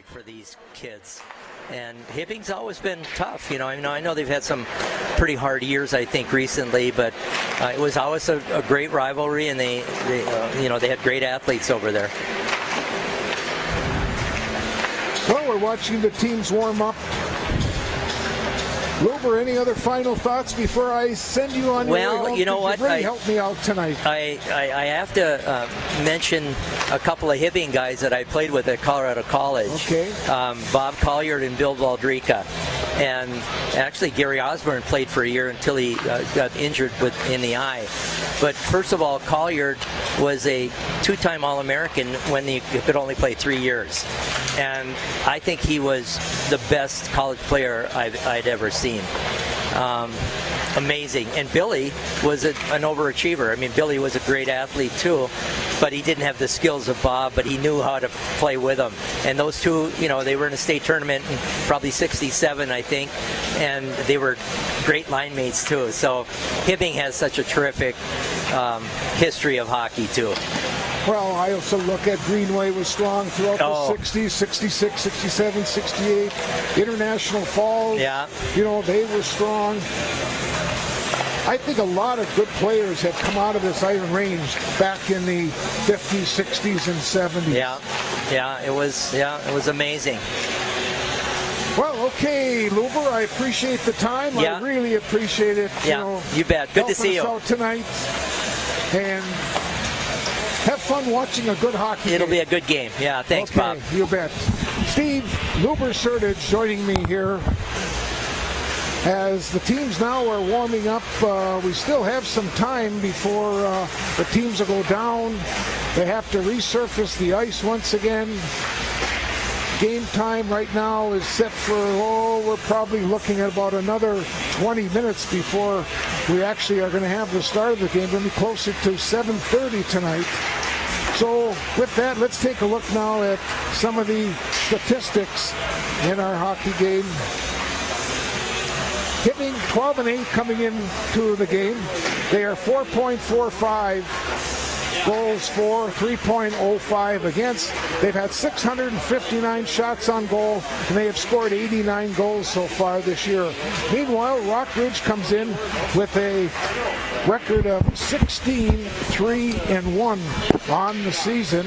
fight for these kids. And Hibbing's always been tough, you know. I know they've had some pretty hard years, I think, recently, but it was always a great rivalry, and they had great athletes over there. Well, we're watching the teams warm up. Luber, any other final thoughts before I send you on your way home? Well, you know what? You've really helped me out tonight. I have to mention a couple of Hibbing guys that I played with at Colorado College. Okay. Bob Colliard and Bill Valdrica. And actually, Gary Osborne played for a year until he got injured in the eye. But first of all, Colliard was a two-time All-American when he could only play 3 years. And I think he was the best college player I'd ever seen. Amazing. And Billy was an overachiever. I mean, Billy was a great athlete too, but he didn't have the skills of Bob, but he knew how to play with him. And those two, they were in a state tournament in probably 67, I think, and they were great line mates too. So Hibbing has such a terrific history of hockey too. Well, I also look at Greenway was strong throughout the 60s, 66, 67, 68. International Falls, they were strong. I think a lot of good players have come out of this Iron Range back in the 50s, 60s, and 70s. It was amazing. Well, okay, Luber, I appreciate the time. I really appreciate it. You bet. Good to see you out tonight. And have fun watching a good hockey game. It'll be a good game. Yeah, thanks, Bob. You bet. Steve Luber Sertage joining me here. As the teams now are warming up, we still have some time before the teams will go down. They have to resurface the ice once again. Game time right now is set for, we're probably looking at about another 20 minutes before we actually are going to have the start of the game. Going to be closer to 7:30 tonight. So with that, let's take a look now at some of the statistics in our hockey game. Hibbing 12-8 coming into the game. They are 4.45 goals for, 3.05 against. They've had 659 shots on goal, and they have scored 89 goals so far this year. Meanwhile, Rockridge comes in with a record of 16-3-1 on the season.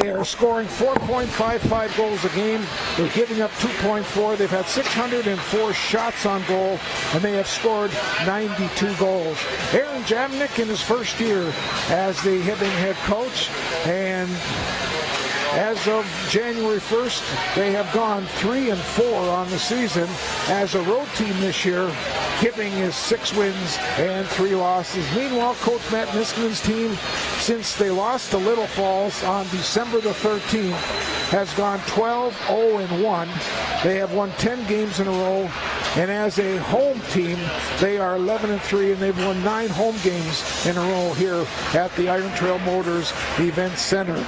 They are scoring 4.55 goals a game. They're giving up 2.4. They've had 604 shots on goal, and they have scored 92 goals. Aaron Jamnick in his first year as the Hibbing head coach, and as of January 1st, they have gone 3-4 on the season. As a road team this year, Hibbing is 6 wins and 3 losses. Meanwhile, Coach Matt Niskanen's team, since they lost to Little Falls on December the 13th, has gone 12-0-1. They have won 10 games in a row. And as a home team, they are 11-3, and they've won 9 home games in a row here at the Iron Trail Motors Event Center.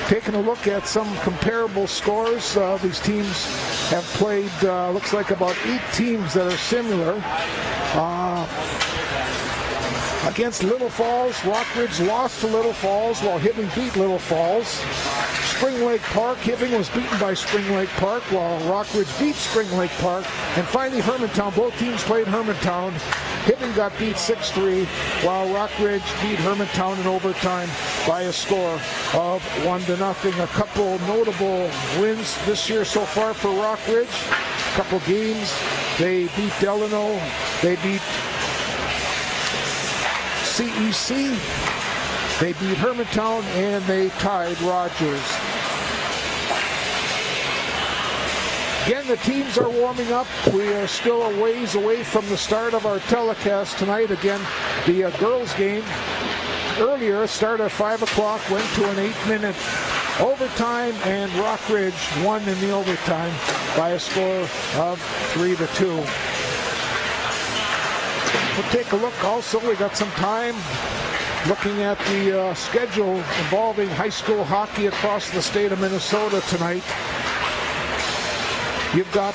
Taking a look at some comparable scores, these teams have played, looks like about 8 teams that are similar. Against Little Falls, Rockridge lost to Little Falls while Hibbing beat Little Falls. Spring Lake Park, Hibbing was beaten by Spring Lake Park while Rockridge beat Spring Lake Park. And finally Hermantown, both teams played Hermantown. Hibbing got beat 6-3 while Rockridge beat Hermantown in overtime by a score of 1-0. A couple notable wins this year so far for Rockridge. A couple games. They beat Delano. They beat CEC. They beat Hermantown, and they tied Rogers. Again, the teams are warming up. We are still a ways away from the start of our telecast tonight. Again, the girls' game earlier started at 5 o'clock, went to an 8-minute overtime, and Rockridge won in the overtime by a score of 3-2. We'll take a look also. We got some time looking at the schedule involving high school hockey across the state of Minnesota tonight. You've got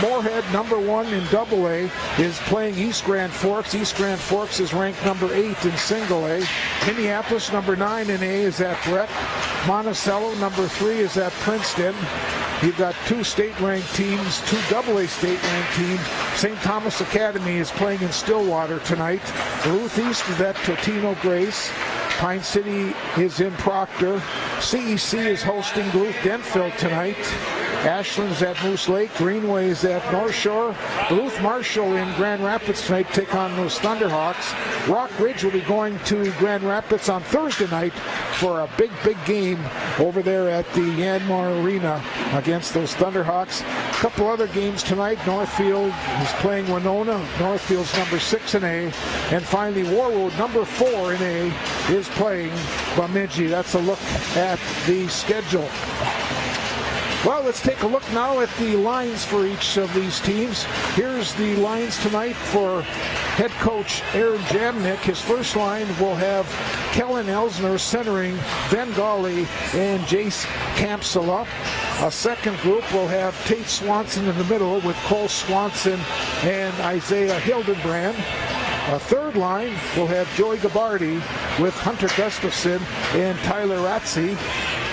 Moorhead, number 1 in Double A, is playing East Grand Forks. East Grand Forks is ranked number 8 in Single A. Minneapolis, number 9 in A, is at Breck. Monticello, number 3, is at Princeton. You've got 2 state-ranked teams, 2 AA state-ranked teams. St. Thomas Academy is playing in Stillwater tonight. Duluth East is at Totino Grace. Pine City is in Proctor. CEC is hosting Duluth Denfeld tonight. Ashland's at Moose Lake. Greenway is at North Shore. Duluth Marshall in Grand Rapids tonight take on those Thunderhawks. Rock Ridge will be going to Grand Rapids on Thursday night for a big game over there at the Yanmar Arena against those Thunderhawks. A couple other games tonight. Northfield is playing Winona. Northfield's number 6 in A. And finally, Warroad, number 4 in A, is playing Bemidji. That's a look at the schedule. Well, let's take a look now at the lines for each of these teams. Here's the lines tonight for head coach Aaron Jamnick. His first line will have Kellen Elsner centering Ben Gawley and Jace Campsala. A second group will have Tate Swanson in the middle with Cole Swanson and Isaiah Hildenbrand. A third line will have Joey Gabardi with Hunter Gustafson and Tyler Ratze.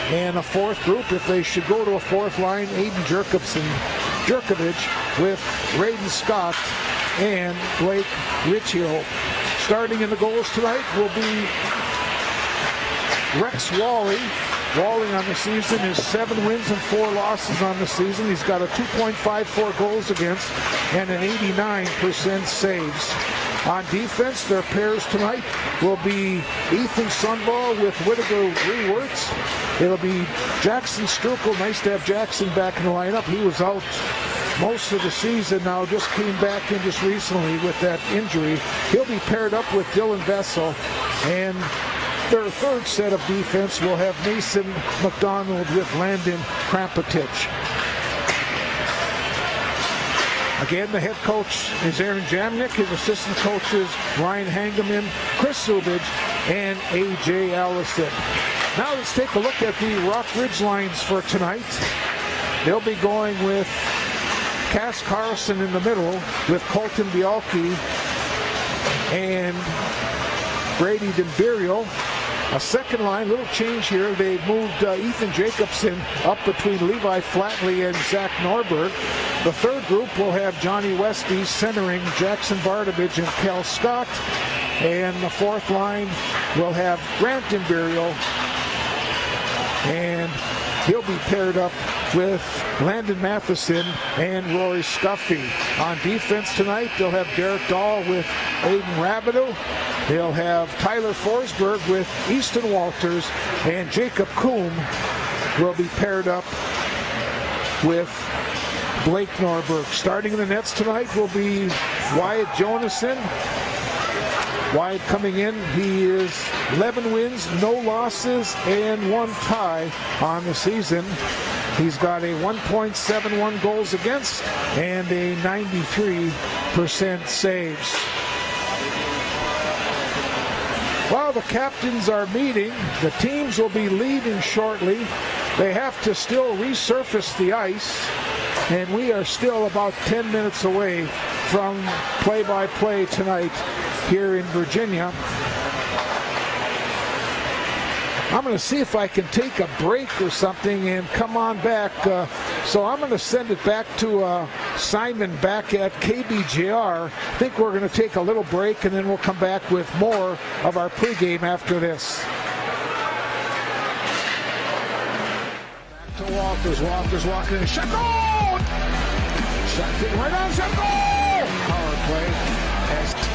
And a fourth group, if they should go to a fourth line, Aiden Jerkovich with Raiden Scott and Blake Ritchie. Starting in the goals tonight will be Rex Wally. Wally on the season is 7 wins and 4 losses on the season. He's got a 2.54 goals against and an 89% saves. On defense, their pairs tonight will be Ethan Sunval with Whittaker Rewerts. It'll be Jackson Strukel. Nice to have Jackson back in the lineup. He was out most of the season now, just came back in just recently with that injury. He'll be paired up with Dylan Vessel. And their third set of defense will have Mason McDonald with Landon Krampetich. Again, the head coach is Aaron Jamnick. His assistant coaches Ryan Hangeman, Chris Subich, and A.J. Allison. Now let's take a look at the Rock Ridge lines for tonight. They'll be going with Cass Carlson in the middle with Colton Bialke and Brady Dimberio. A second line, little change here. They've moved Ethan Jacobson up between Levi Flatley and Zach Norberg. The third group will have Johnny Westy centering Jackson Bardavich and Cal Scott. And the fourth line will have Grant Dimberio. And he'll be paired up with Landon Matheson and Rory Scuffy. On defense tonight, they'll have Derek Dahl with Aiden Rabideau. They'll have Tyler Forsberg with Easton Walters, and Jacob Kuhn will be paired up with Blake Norberg. Starting in the nets tonight will be Wyatt Jonason. Wyatt coming in, he is 11 wins, no losses, and 1 tie on the season. He's got a 1.71 goals against and a 93% saves. While the captains are meeting, the teams will be leaving shortly. They have to still resurface the ice, and we are still about 10 minutes away from play-by-play tonight here in Virginia. I'm going to see if I can take a break or something and come on back. So I'm going to send it back to Simon back at KBJR. I think we're going to take a little break, and then we'll come back with more of our pregame after this. Back to Walters. Walters walking in. Shot goal! Shot hit right on, shot goal! Power play.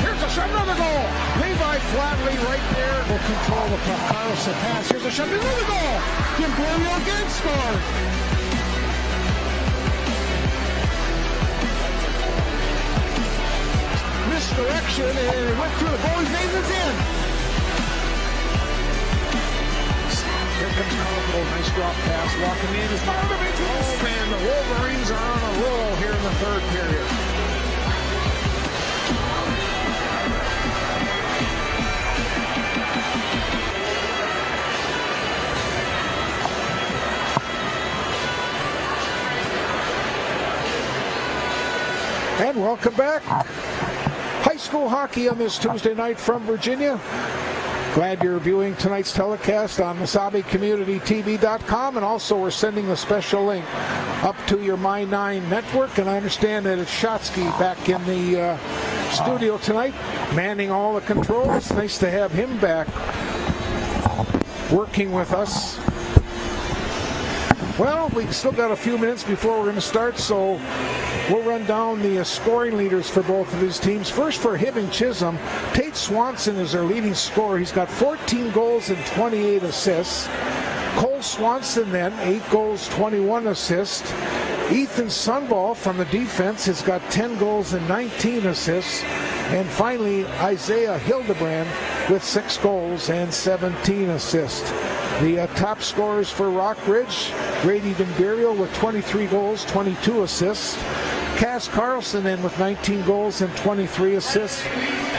Here's a shot, another goal. Levi Flatley right there will control the puck. Carlson pass. Here's a shot, another goal. Dimberio again scored. Misdirection, and it went through the goalie's name. It's in. Here comes Carlson. Nice drop pass. Walking in is Bardavich. Oh man, the Wolverines are on a roll here in the third period. Welcome back. High school hockey on this Tuesday night from Virginia. Glad you're viewing tonight's telecast on MasabiCommunityTV.com, and also we're sending a special link up to your My 9 network, and I understand that it's Shotsky back in the studio tonight, manning all the controls. Nice to have him back working with us. Well, we still got a few minutes before we're going to start, so we'll run down the scoring leaders for both of these teams. First for Hibbing Chisholm, Tate Swanson is their leading scorer. He's got 14 goals and 28 assists. Cole Swanson then, 8 goals, 21 assists. Ethan Sunball from the defense has got 10 goals and 19 assists. And finally, Isaiah Hildebrand with 6 goals and 17 assists. The top scorers for Rockridge, Grady Denburial with 23 goals, 22 assists. Cass Carlson then with 19 goals and 23 assists.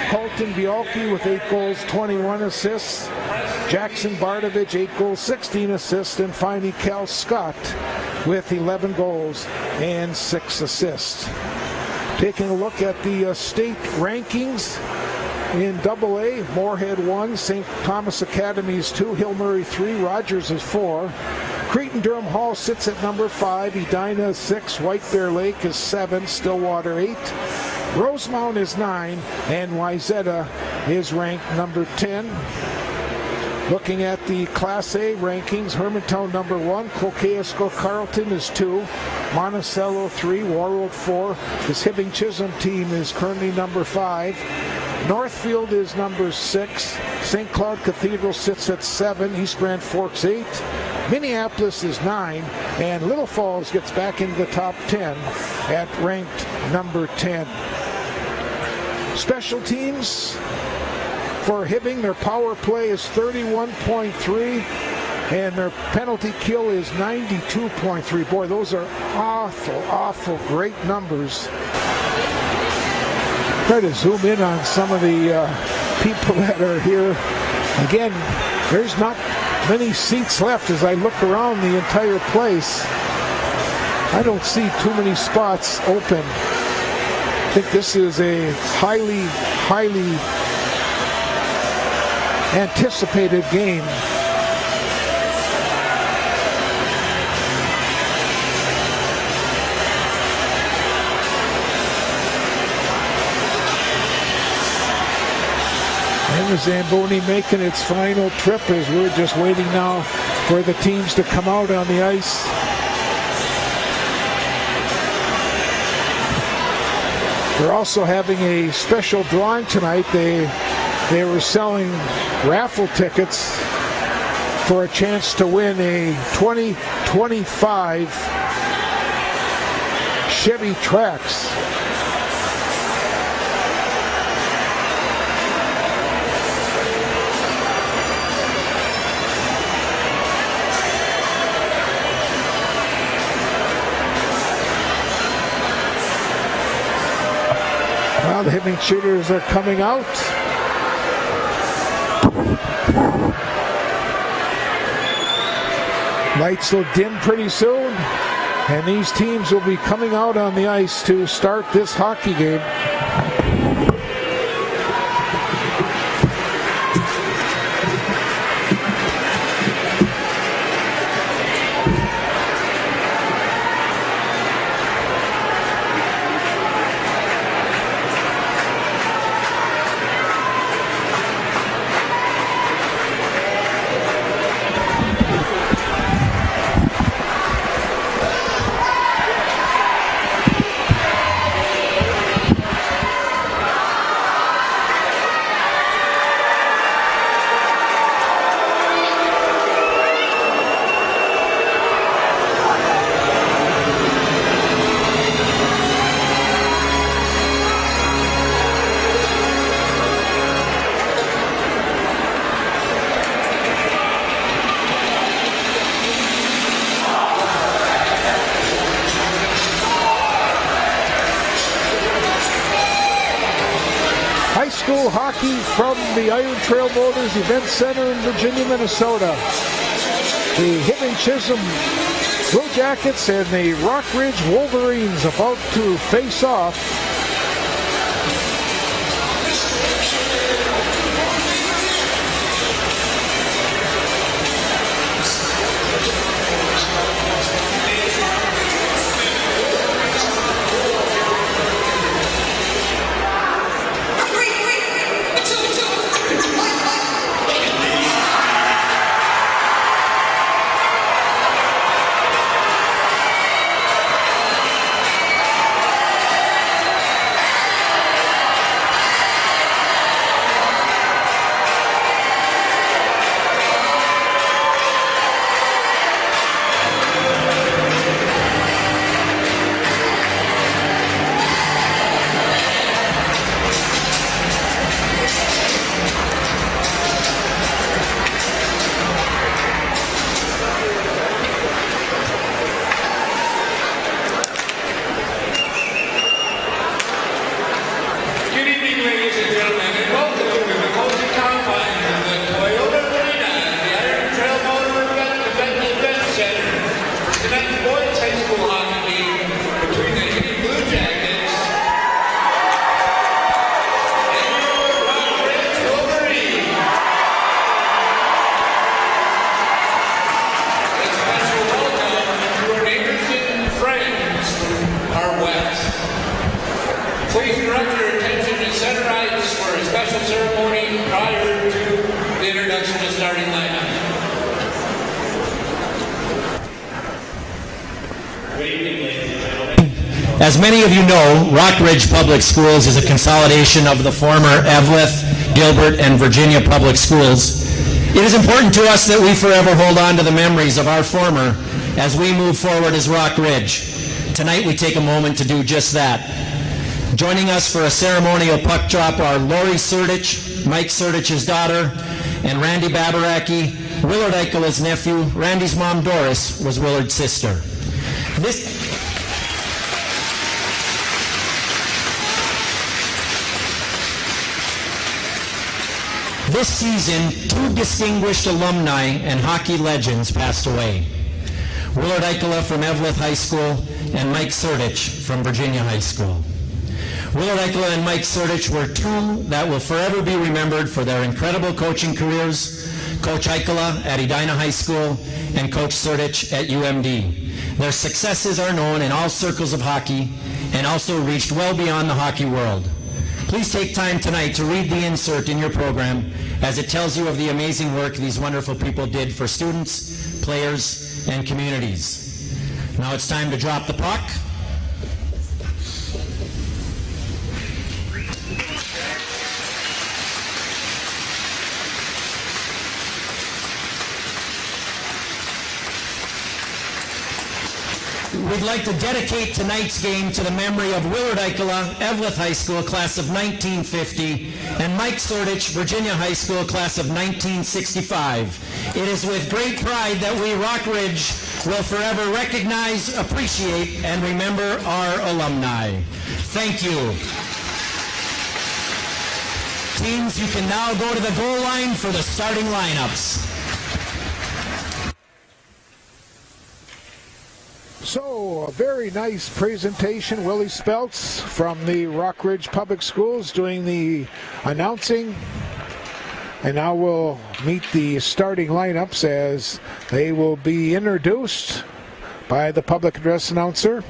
Colton Bialki with 8 goals, 21 assists. Jackson Bardovich, 8 goals, 16 assists. And finally, Cal Scott with 11 goals and 6 assists. Taking a look at the state rankings. In AA, Moorhead 1, St. Thomas Academy is 2, Hill Murray 3, Rogers is 4. Cretin-Durham Hall sits at number 5, Edina is 6, White Bear Lake is 7, Stillwater 8. Rosemount is 9, and Wayzata is ranked number 10. Looking at the Class A rankings, Hermantown number 1, Cloquet-Esco Carleton is 2, Monticello 3, Warroad 4. This Hibbing Chisholm team is currently number 5. Northfield is number 6. St. Cloud Cathedral sits at 7. East Grand Forks 8. Minneapolis is 9. And Little Falls gets back into the top 10 at ranked number 10. Special teams for Hibbing, their power play is 31.3. And their penalty kill is 92.3. Boy, those are awful great numbers. Try to zoom in on some of the people that are here. Again, there's not many seats left as I look around the entire place. I don't see too many spots open. I think this is a highly anticipated game. And the Zamboni making its final trip as we're just waiting now for the teams to come out on the ice. They're also having a special drawing tonight. They were selling raffle tickets for a chance to win a 2025 Chevy Trax. Now the Hibbing shooters are coming out. Lights will dim pretty soon, and these teams will be coming out on the ice to start this hockey game. School hockey from the Iron Trail Motors Event Center in Virginia, Minnesota. The Hibbing Chisholm Bluejackets and the Rockridge Wolverines about to face off As many of you know, Rock Ridge Public Schools is a consolidation of the former Eveleth, Gilbert, and Virginia Public Schools. It is important to us that we forever hold on to the memories of our former as we move forward as Rock Ridge. Tonight we take a moment to do just that. Joining us for a ceremonial puck drop are Lori Surdich, Mike Surdich's daughter, and Randy Babaraki, Willard Eichela's nephew. Randy's mom, Doris, was Willard's sister. This season, two distinguished alumni and hockey legends passed away. Willard Eichela from Eveleth High School and Mike Surdich from Virginia High School. Willard Eichela and Mike Surdich were two that will forever be remembered for their incredible coaching careers, Coach Eichela at Edina High School and Coach Surdich at UMD. Their successes are known in all circles of hockey and also reached well beyond the hockey world. Please take time tonight to read the insert in your program as it tells you of the amazing work these wonderful people did for students, players, and communities. Now it's time to drop the puck. We'd like to dedicate tonight's game to the memory of Willard Eichela, Eveleth High School, class of 1950, and Mike Surdich, Virginia High School, class of 1965. It is with great pride that we, Rock Ridge, will forever recognize, appreciate, and remember our alumni. Thank you. Teams, you can now go to the goal line for the starting lineups. So, a very nice presentation. Willie Speltz from the Rock Ridge Public Schools doing the announcing. And now we'll meet the starting lineups as they will be introduced by the public address announcer.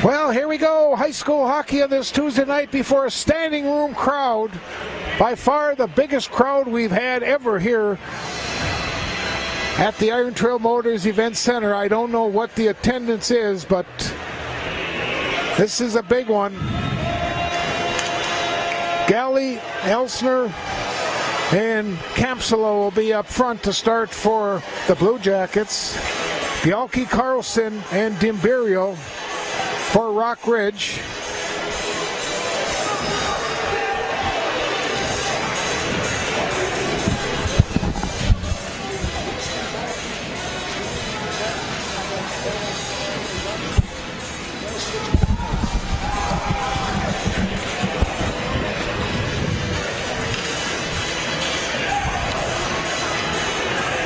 Well, here we go. High school hockey on this Tuesday night before a standing room crowd. By far the biggest crowd we've had ever here at the Iron Trail Motors Event Center. I don't know what the attendance is, but this is a big one. Galley, Elsner, and Campsolo will be up front to start for the Blue Jackets. Bialke, Carlson, and Dimberio for Rock Ridge.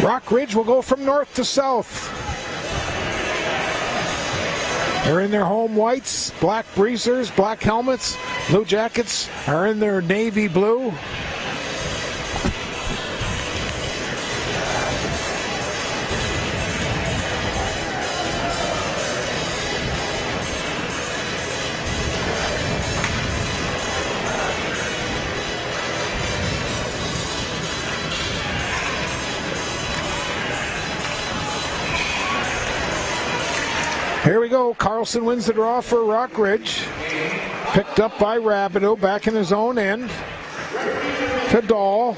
Rock Ridge will go from north to south. They're in their home whites, black breezers, black helmets. Blue Jackets are in their navy blue. Here we go. Carlson wins the draw for Rock Ridge. Picked up by Rabideau, back in his own end. To Dahl.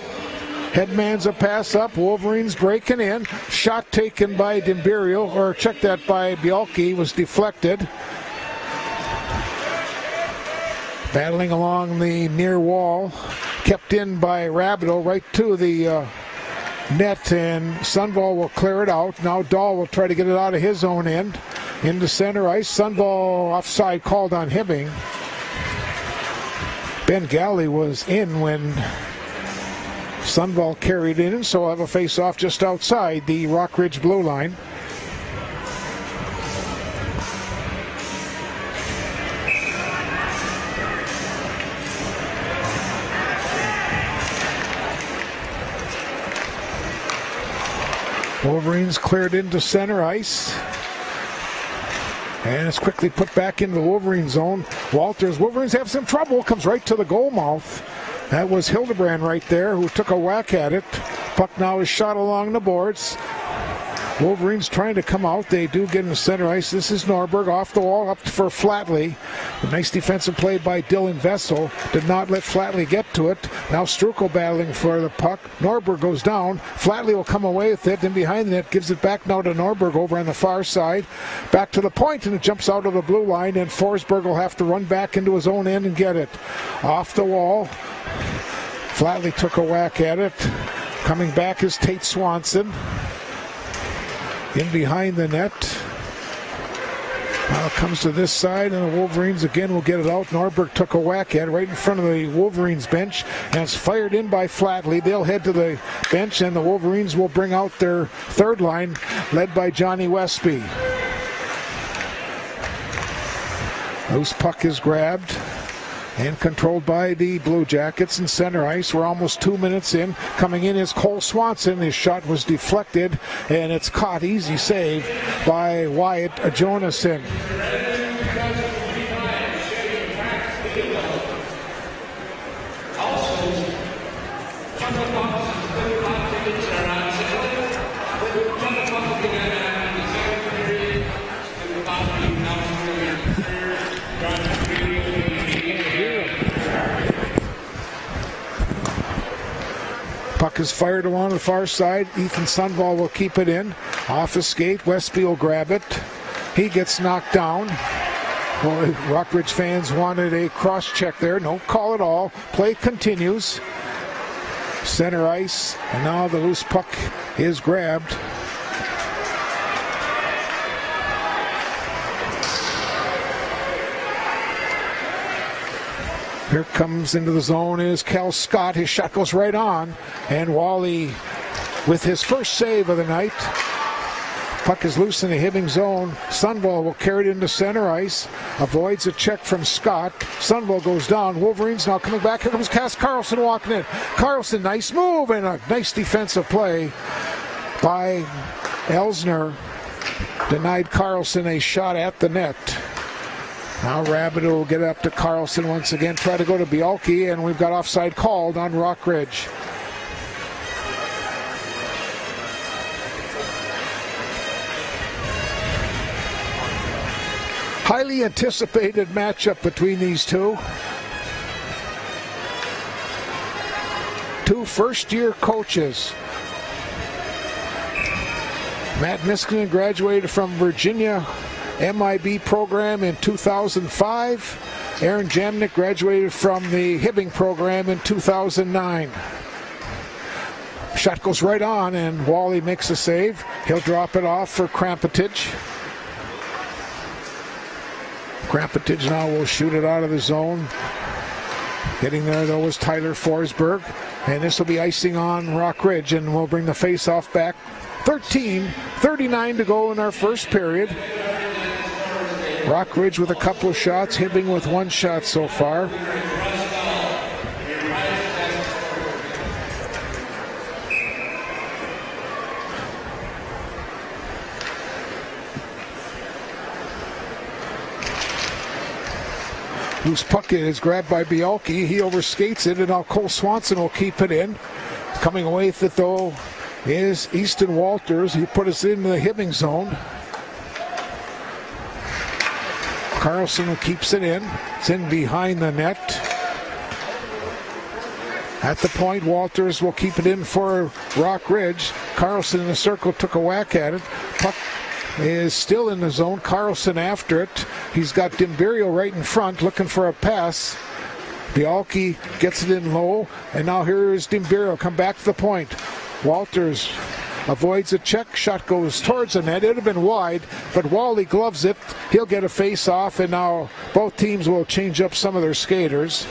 Headman's a pass up. Wolverine's breaking in. Shot taken by Dimberio, or check that by Bialke, was deflected. Battling along the near wall. Kept in by Rabideau right to the net, and Sundvall will clear it out. Now Dahl will try to get it out of his own end. Into center ice. Sundvall offside called on Hibbing. Ben Galley was in when Sundvall carried in, so we'll have a face-off just outside the Rock Ridge blue line. Wolverine's cleared into center ice. And it's quickly put back into the Wolverine zone. Wolverines have some trouble. Comes right to the goal mouth. That was Hildebrand right there who took a whack at it. Puck now is shot along the boards. Wolverines trying to come out. They do get in the center ice. This is Norberg off the wall up for Flatley. A nice defensive play by Dylan Vessel. Did not let Flatley get to it. Now Strukel battling for the puck. Norberg goes down. Flatley will come away with it. And behind the net gives it back now to Norberg over on the far side. Back to the point, and it jumps out of the blue line. And Forsberg will have to run back into his own end and get it. Off the wall. Flatley took a whack at it. Coming back is Tate Swanson. In behind the net. Now it comes to this side, and the Wolverines again will get it out. Norberg took a whack at it right in front of the Wolverines bench, and it's fired in by Flatley. They'll head to the bench, and the Wolverines will bring out their third line, led by Johnny Westby. Loose puck is grabbed and controlled by the Blue Jackets in center ice. We're almost 2 minutes in. Coming in is Cole Swanson. His shot was deflected, and it's caught. Easy save by Wyatt Jonason. Puck is fired along the far side. Ethan Sundvall will keep it in. Off his skate. Westby will grab it. He gets knocked down. Well, Rockridge fans wanted a cross check there. No call at all. Play continues. Center ice. And now the loose puck is grabbed. Here comes into the zone is Cal Scott. His shot goes right on. And Wally with his first save of the night. Puck is loose in the Hibbing zone. Sundvall will carry it into center ice. Avoids a check from Scott. Sundvall goes down. Wolverines now coming back. Here comes Cass Carlson walking in. Carlson, nice move and a nice defensive play by Elsner. Denied Carlson a shot at the net. Now Rabbit will get up to Carlson once again, try to go to Bialke, and we've got offside called on Rock Ridge. Highly anticipated matchup between these two. Two first-year coaches. Matt Niskanen graduated from Virginia MIB program in 2005. Aaron Jamnick graduated from the Hibbing program in 2009. Shot goes right on, and Wally makes a save. He'll drop it off for Krampetich. Krampetich now will shoot it out of the zone. Getting there, though, was Tyler Forsberg. And this will be icing on Rock Ridge, and we'll bring the face-off back. 13:39 to go in our first period. Rock Ridge with a couple of shots, Hibbing with one shot so far. Loose puck is grabbed by Bialke. He overskates it, and now Cole Swanson will keep it in. Coming away with it, though, is Easton Walters. He put us in the Hibbing zone. Carlson keeps it in. It's in behind the net. At the point, Walters will keep it in for Rock Ridge. Carlson in the circle took a whack at it. Puck is still in the zone. Carlson after it. He's got Dimberio right in front looking for a pass. Bialke gets it in low, and now here is Dimberio. Come back to the point. Walters avoids a check. Shot goes towards the net. It would have been wide, but Wally gloves it. He'll get a face-off, and now both teams will change up some of their skaters.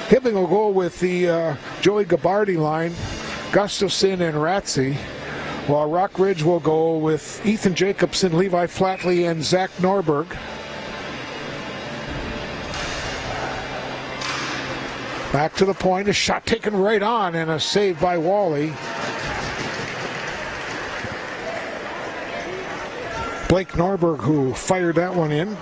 Hibbing will go with the Joey Gabardi line, Gustafson and Ratzi, while Rock Ridge will go with Ethan Jacobson, Levi Flatley, and Zach Norberg. Back to the point, a shot taken right on, and a save by Wally. Blake Norberg, who fired that one in.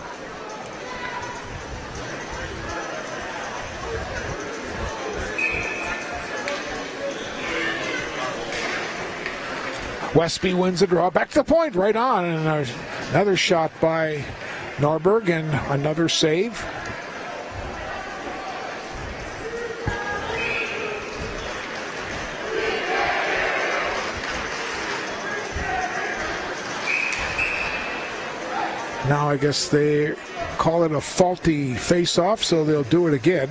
Westby wins the draw. Back to the point, right on. And another shot by Norberg and another save. Now I guess they call it a faulty face-off, so they'll do it again.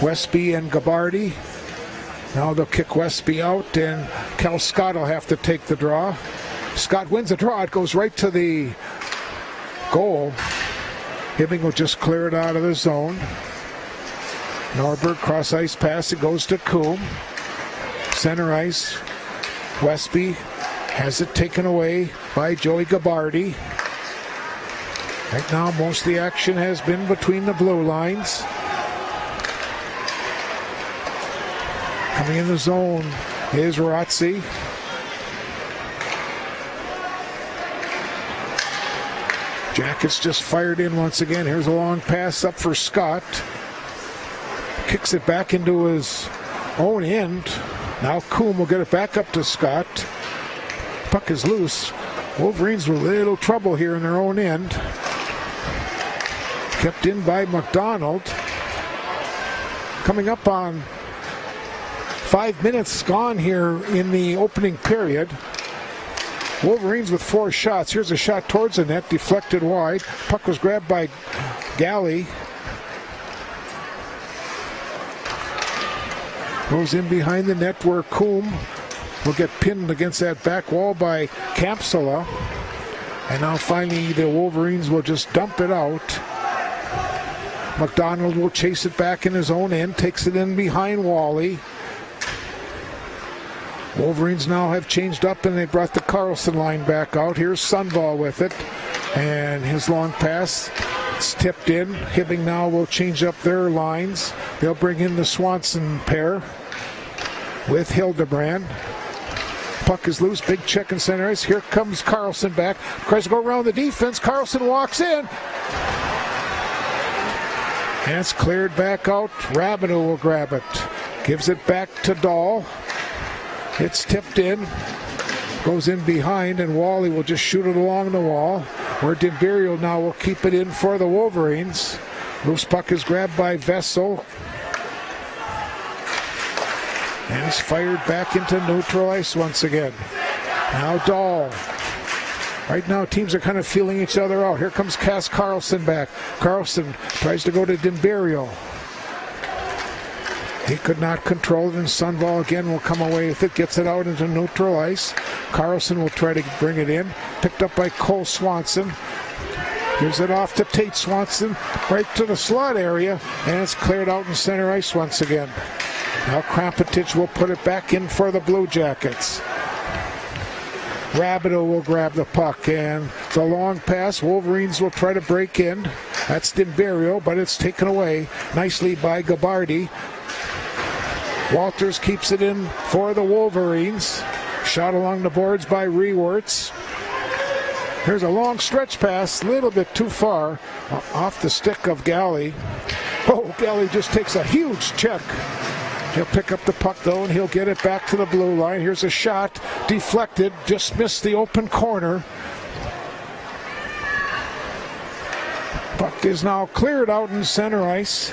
Westby and Gabardi. Now they'll kick Westby out, and Cal Scott will have to take the draw. Scott wins the draw. It goes right to the goal. Hibbing will just clear it out of the zone. Norberg cross-ice pass. It goes to Coombe. Center ice. Westby has it taken away by Joey Gabardi. Right now, most of the action has been between the blue lines. Coming in the zone is Ratzi. Jackets just fired in once again. Here's a long pass up for Scott. Kicks it back into his own end. Now Coombe will get it back up to Scott. Puck is loose. Wolverines with a little trouble here in their own end. Kept in by McDonald. Coming up on 5 minutes gone here in the opening period. Wolverines with 4 shots. Here's a shot towards the net, deflected wide. Puck was grabbed by Galley. Goes in behind the net where Coombe will get pinned against that back wall by Capsula. And now finally the Wolverines will just dump it out. McDonald will chase it back in his own end, takes it in behind Wally. Wolverines now have changed up, and they brought the Carlson line back out. Here's Sunball with it, and his long pass It's tipped in. Hibbing now will change up their lines. They'll bring in the Swanson pair with Hildebrand. Puck is loose. Big check in center ice. Here comes Carlson back. Tries to go around the defense. Carlson walks in. And it's cleared back out. Rabideau will grab it. Gives it back to Dahl. It's tipped in. Goes in behind, and Wally will just shoot it along the wall. Where Dimberio now will keep it in for the Wolverines. Loose puck is grabbed by Vessel. And it's fired back into neutral ice once again. Now Dahl. Right now teams are kind of feeling each other out. Here comes Cass Carlson back. Carlson tries to go to Dimberio. He could not control it, and Sundvall again will come away with it. Gets it out into neutral ice. Carlson will try to bring it in. Picked up by Cole Swanson. Gives it off to Tate Swanson. Right to the slot area. And it's cleared out in center ice once again. Now Krampetich will put it back in for the Blue Jackets. Rabideau will grab the puck, and it's a long pass. Wolverines will try to break in. That's Dimberio, but it's taken away nicely by Gabardi. Walters keeps it in for the Wolverines. Shot along the boards by Rewerts. Here's a long stretch pass, a little bit too far, off the stick of Galley. Oh, Galley just takes a huge check. He'll pick up the puck, though, and he'll get it back to the blue line. Here's a shot, deflected, just missed the open corner. Puck is now cleared out in center ice,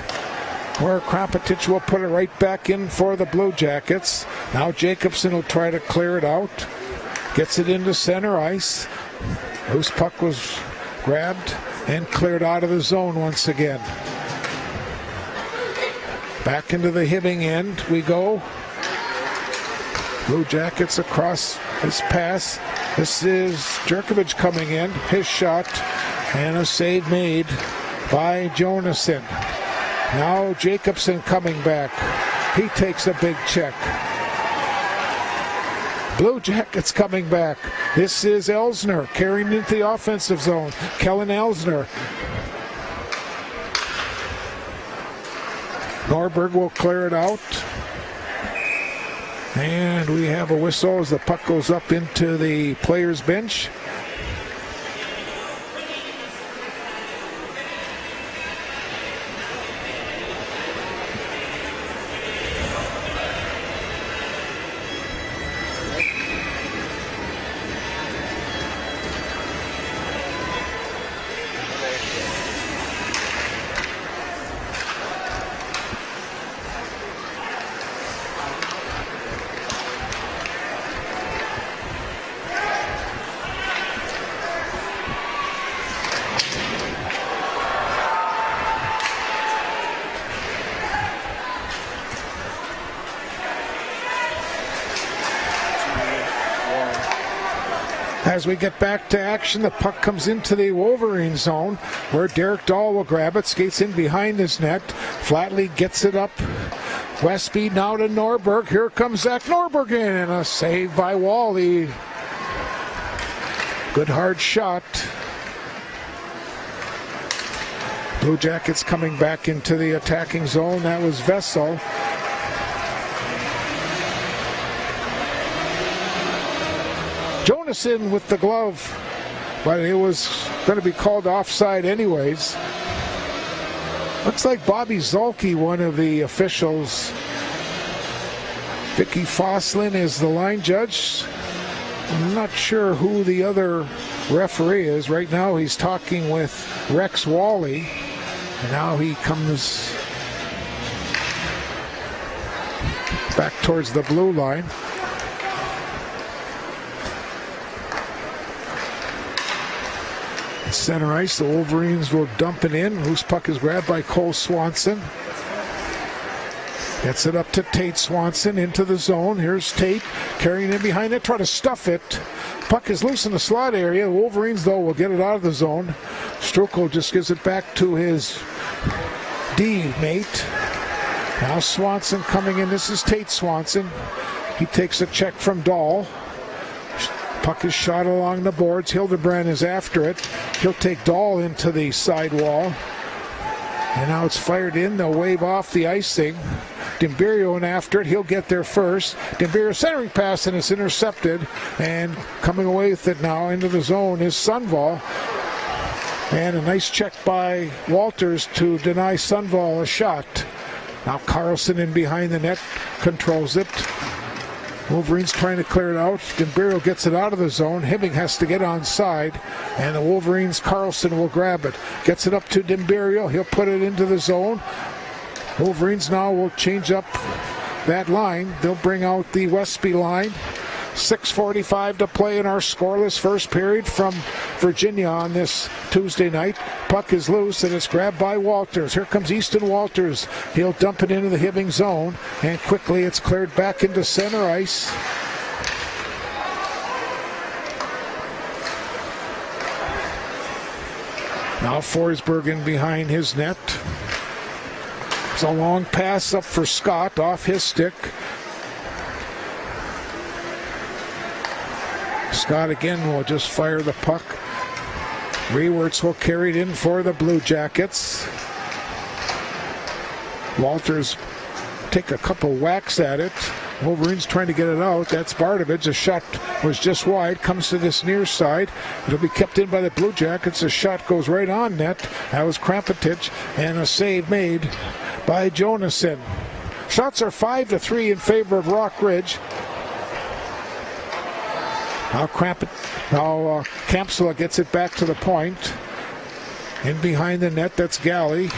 where Krampetich will put it right back in for the Blue Jackets. Now Jacobson will try to clear it out. Gets it into center ice. Loose puck was grabbed and cleared out of the zone once again. Back into the Hibbing end we go. Blue Jackets across this pass. This is Jerkovich coming in. His shot and a save made by Jonason. Now Jacobson coming back. He takes a big check. Blue Jackets coming back. This is Elsner carrying into the offensive zone. Kellen Elsner. Norberg will clear it out. And we have a whistle as the puck goes up into the players' bench. As we get back to action, the puck comes into the Wolverine zone, where Derek Dahl will grab it, skates in behind his net, flatly gets it up. Westby now to Norberg. Here comes Zach Norberg in, and a save by Wally. Good hard shot. Blue Jackets coming back into the attacking zone. That was Vessel. Jonason with the glove, but it was going to be called offside anyways. Looks like Bobby Zolke, one of the officials. Vicky Fosslin is the line judge. I'm not sure who the other referee is. Right now he's talking with Rex Wally. And now he comes back towards the blue line. Center ice, the Wolverines will dump it in. Loose puck is grabbed by Cole Swanson. Gets it up to Tate Swanson into the zone. Here's Tate carrying in behind it, trying to stuff it. Puck is loose in the slot area. Wolverines, though, will get it out of the zone. Strukel just gives it back to his D mate. Now Swanson coming in. This is Tate Swanson. He takes a check from Dahl. Puck is shot along the boards. Hildebrand is after it. He'll take Dahl into the sidewall. And now it's fired in. They'll wave off the icing. Dimberio in after it. He'll get there first. Dimberio centering pass, and it's intercepted. And coming away with it now into the zone is Sundvall. And a nice check by Walters to deny Sundvall a shot. Now Carlson in behind the net controls it. Wolverines trying to clear it out. Dimberio gets it out of the zone. Hibbing has to get onside. And the Wolverines, Carlson will grab it. Gets it up to Dimberio. He'll put it into the zone. Wolverines now will change up that line. They'll bring out the Westby line. 6:45 to play in our scoreless first period from Virginia on this Tuesday night. Puck is loose and it's grabbed by Walters. Here comes Easton Walters. He'll dump it into the Hibbing zone, and quickly it's cleared back into center ice. Now Forsberg in behind his net. It's a long pass up for Scott off his stick. Scott again will just fire the puck. Rewerts will carry it in for the Blue Jackets. Walters take a couple whacks at it. Wolverines trying to get it out. That's Bardovich. The shot was just wide. Comes to this near side. It'll be kept in by the Blue Jackets. The shot goes right on net. That was Krampetich, and a save made by Jonason. Shots are 5-3 in favor of Rock Ridge. Now Kampsula gets it back to the point. In behind the net, that's Galley.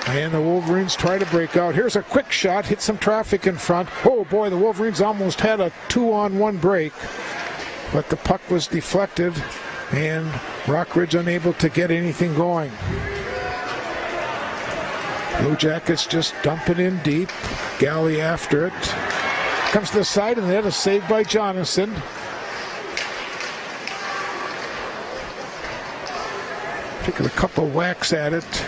And the Wolverines try to break out. Here's a quick shot, hit some traffic in front. Oh boy, the Wolverines almost had a 2-on-1 break. But the puck was deflected, and Rockridge unable to get anything going. Blue Jackets just dump it in deep. Galley after it. Comes to the side, and then a save by Jonathan. Taking a couple whacks at it.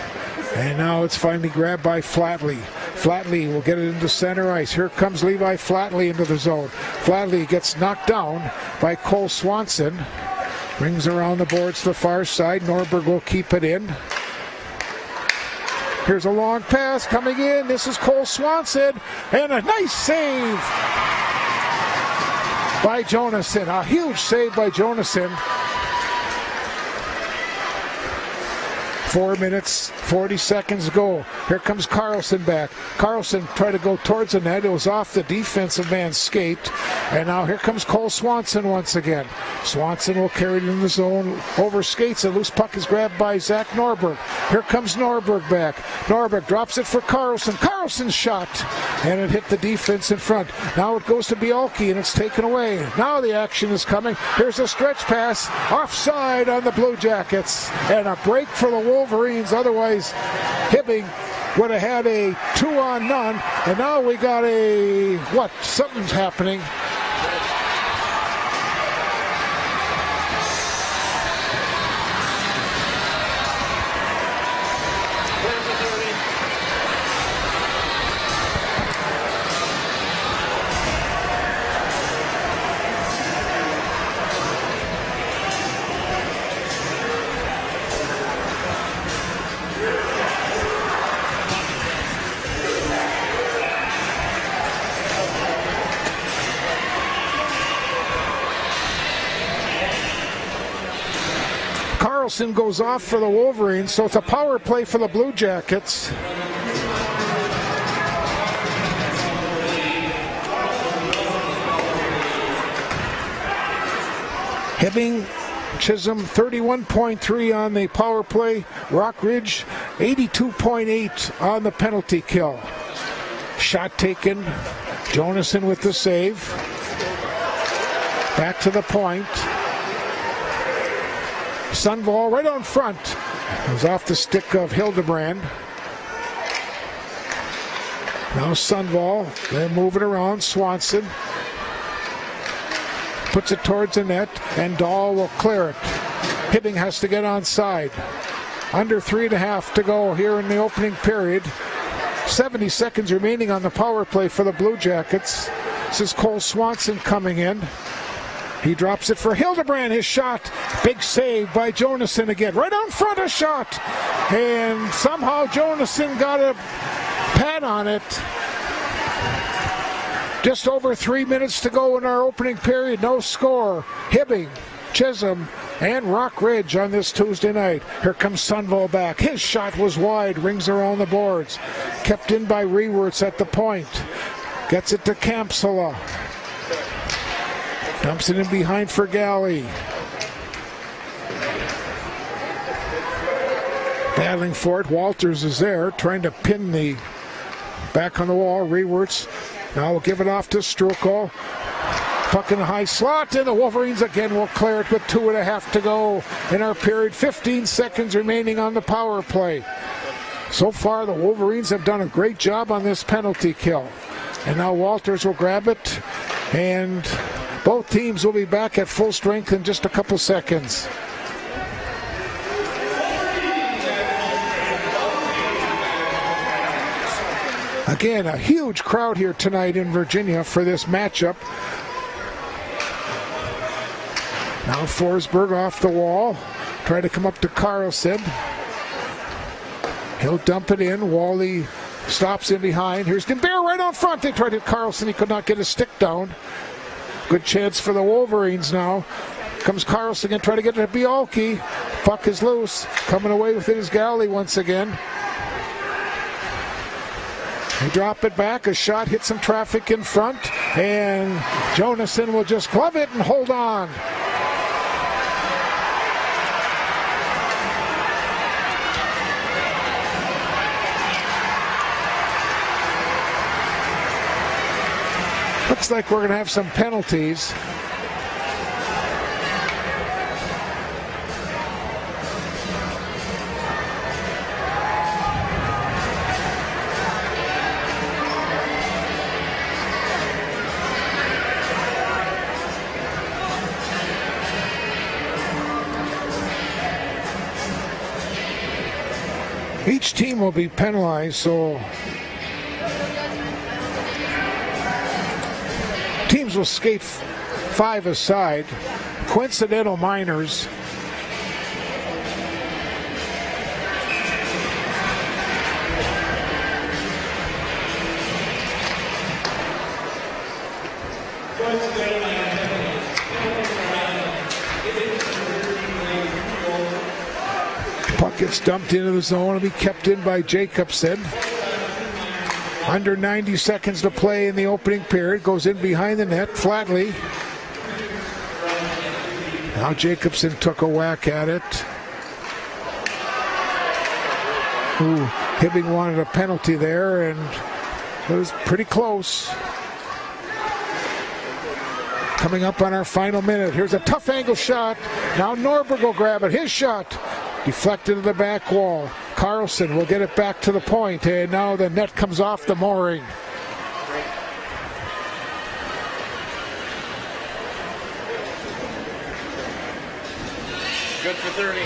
And now it's finally grabbed by Flatley. Flatley will get it into center ice. Here comes Levi Flatley into the zone. Flatley gets knocked down by Cole Swanson. Rings around the boards to the far side. Norberg will keep it in. Here's a long pass coming in. This is Cole Swanson. And a nice save by Jonason. A huge save by Jonason. 4 minutes, 40 seconds to go. Here comes Carlson back. Carlson tried to go towards the net. It was off the defensive man's skate. And now here comes Cole Swanson once again. Swanson will carry it in the zone over skates. A loose puck is grabbed by Zach Norberg. Here comes Norberg back. Norberg drops it for Carlson. Carlson's shot. And it hit the defense in front. Now it goes to Bielke and it's taken away. Now the action is coming. Here's a stretch pass. Offside on the Blue Jackets. And a break for the Wolverines. Otherwise, Hibbing would have had a 2-on-none. And now we got something's happening. Carlson goes off for the Wolverines, so it's a power play for the Blue Jackets. Hibbing, Chisholm 31.3 on the power play. Rockridge 82.8 on the penalty kill. Shot taken. Jonason with the save. Back to the point. Sundvall right on front. It was off the stick of Hildebrand. Now Sundvall. They're moving around. Swanson puts it towards the net, and Dahl will clear it. Hibbing has to get onside. Under 3.5 to go here in the opening period. 70 seconds remaining on the power play for the Blue Jackets. This is Cole Swanson coming in. He drops it for Hildebrand. His shot. Big save by Jonason again. Right on front, a shot. And somehow Jonason got a pad on it. Just over 3 minutes to go in our opening period. No score. Hibbing, Chisholm, and Rock Ridge on this Tuesday night. Here comes Sunville back. His shot was wide. Rings around the boards. Kept in by Rewerts at the point. Gets it to Campsala. Dumps it in behind for Galley. Battling for it. Walters is there, trying to pin the back on the wall. Rewerts now will give it off to Strukel. Puck in the high slot, and the Wolverines again will clear it with 2.5 to go in our period. 15 seconds remaining on the power play. So far, the Wolverines have done a great job on this penalty kill. And now Walters will grab it, and both teams will be back at full strength in just a couple seconds. Again, a huge crowd here tonight in Virginia for this matchup. Now Forsberg off the wall. Try to come up to Carlson. He'll dump it in. Wally stops in behind. Here's DeBeer right on front. They tried to Carlson. He could not get his stick down. Good chance for the Wolverines now. Comes Carlson again. Try to get it to Bialke. Puck is loose. Coming away with it is Galley once again. They drop it back. A shot hits some traffic in front. And Jonason will just glove it and hold on. Looks like we're going to have some penalties. Each team will be penalized, so teams will skate 5 aside. Coincidental minors. Puck gets dumped into the zone and be kept in by Jacobson. Under 90 seconds to play in the opening period. Goes in behind the net. Flatley. Now Jacobson took a whack at it. Ooh, Hibbing wanted a penalty there, and it was pretty close. Coming up on our final minute. Here's a tough angle shot. Now Norberg will grab it. His shot. Deflected to the back wall. Carlson will get it back to the point, and now the net comes off the mooring. Good for 30.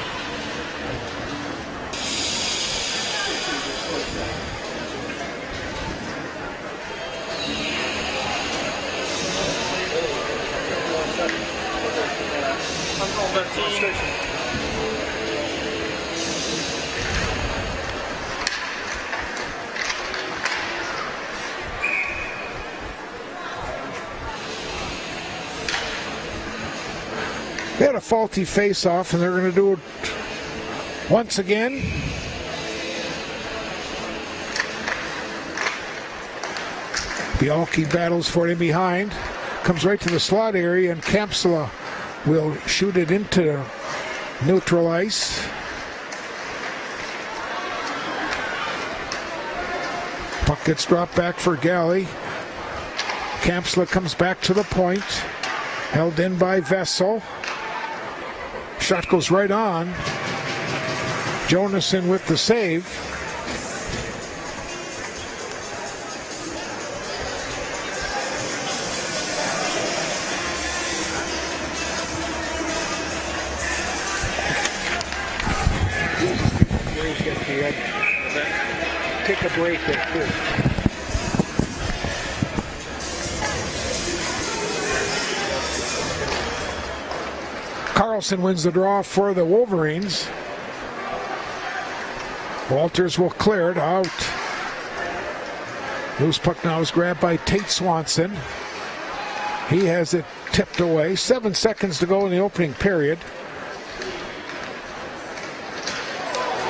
They had a faulty face-off, and they're going to do it once again. Bialke battles for it in behind. Comes right to the slot area, and Campsala will shoot it into neutral ice. Puck gets dropped back for Galley. Campsala comes back to the point. Held in by Vessel. Shot goes right on. Jonason with the save. Take a break there too. Carlson wins the draw for the Wolverines. Walters will clear it out. Loose puck now is grabbed by Tate Swanson. He has it tipped away. 7 seconds to go in the opening period.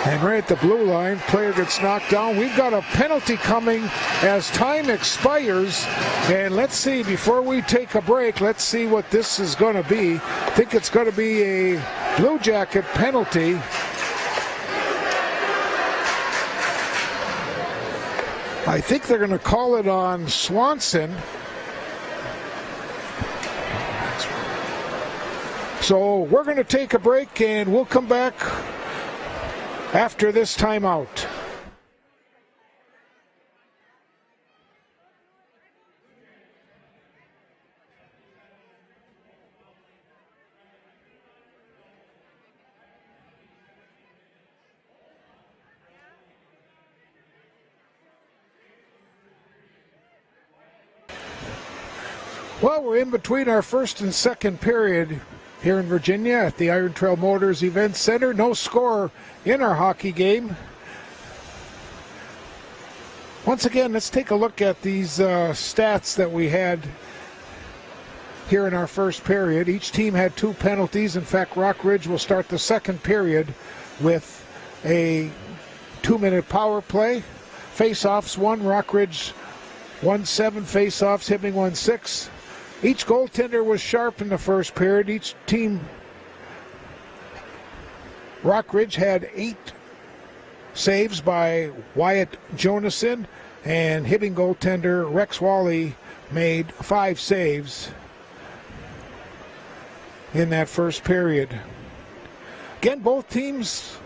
And right at the blue line, player gets knocked down. We've got a penalty coming as time expires. And let's see, before we take a break, let's see what this is going to be. I think it's going to be a Blue Jacket penalty. I think they're going to call it on Swanson. So we're going to take a break and we'll come back after this timeout. Well, we're in between our first and second period here in Virginia at the Iron Trail Motors Event Center. No score in our hockey game. Once again, let's take a look at these stats that we had here in our first period. Each team had 2 penalties. In fact, Rockridge will start the second period with a 2-minute power play. Face-offs 1, Rockridge 1-7. Face-offs, Hibbing 1-6. Each goaltender was sharp in the first period. Each team, Rockridge had 8 saves by Wyatt Jonason, and Hibbing goaltender Rex Wally made 5 saves in that first period. Again, both teams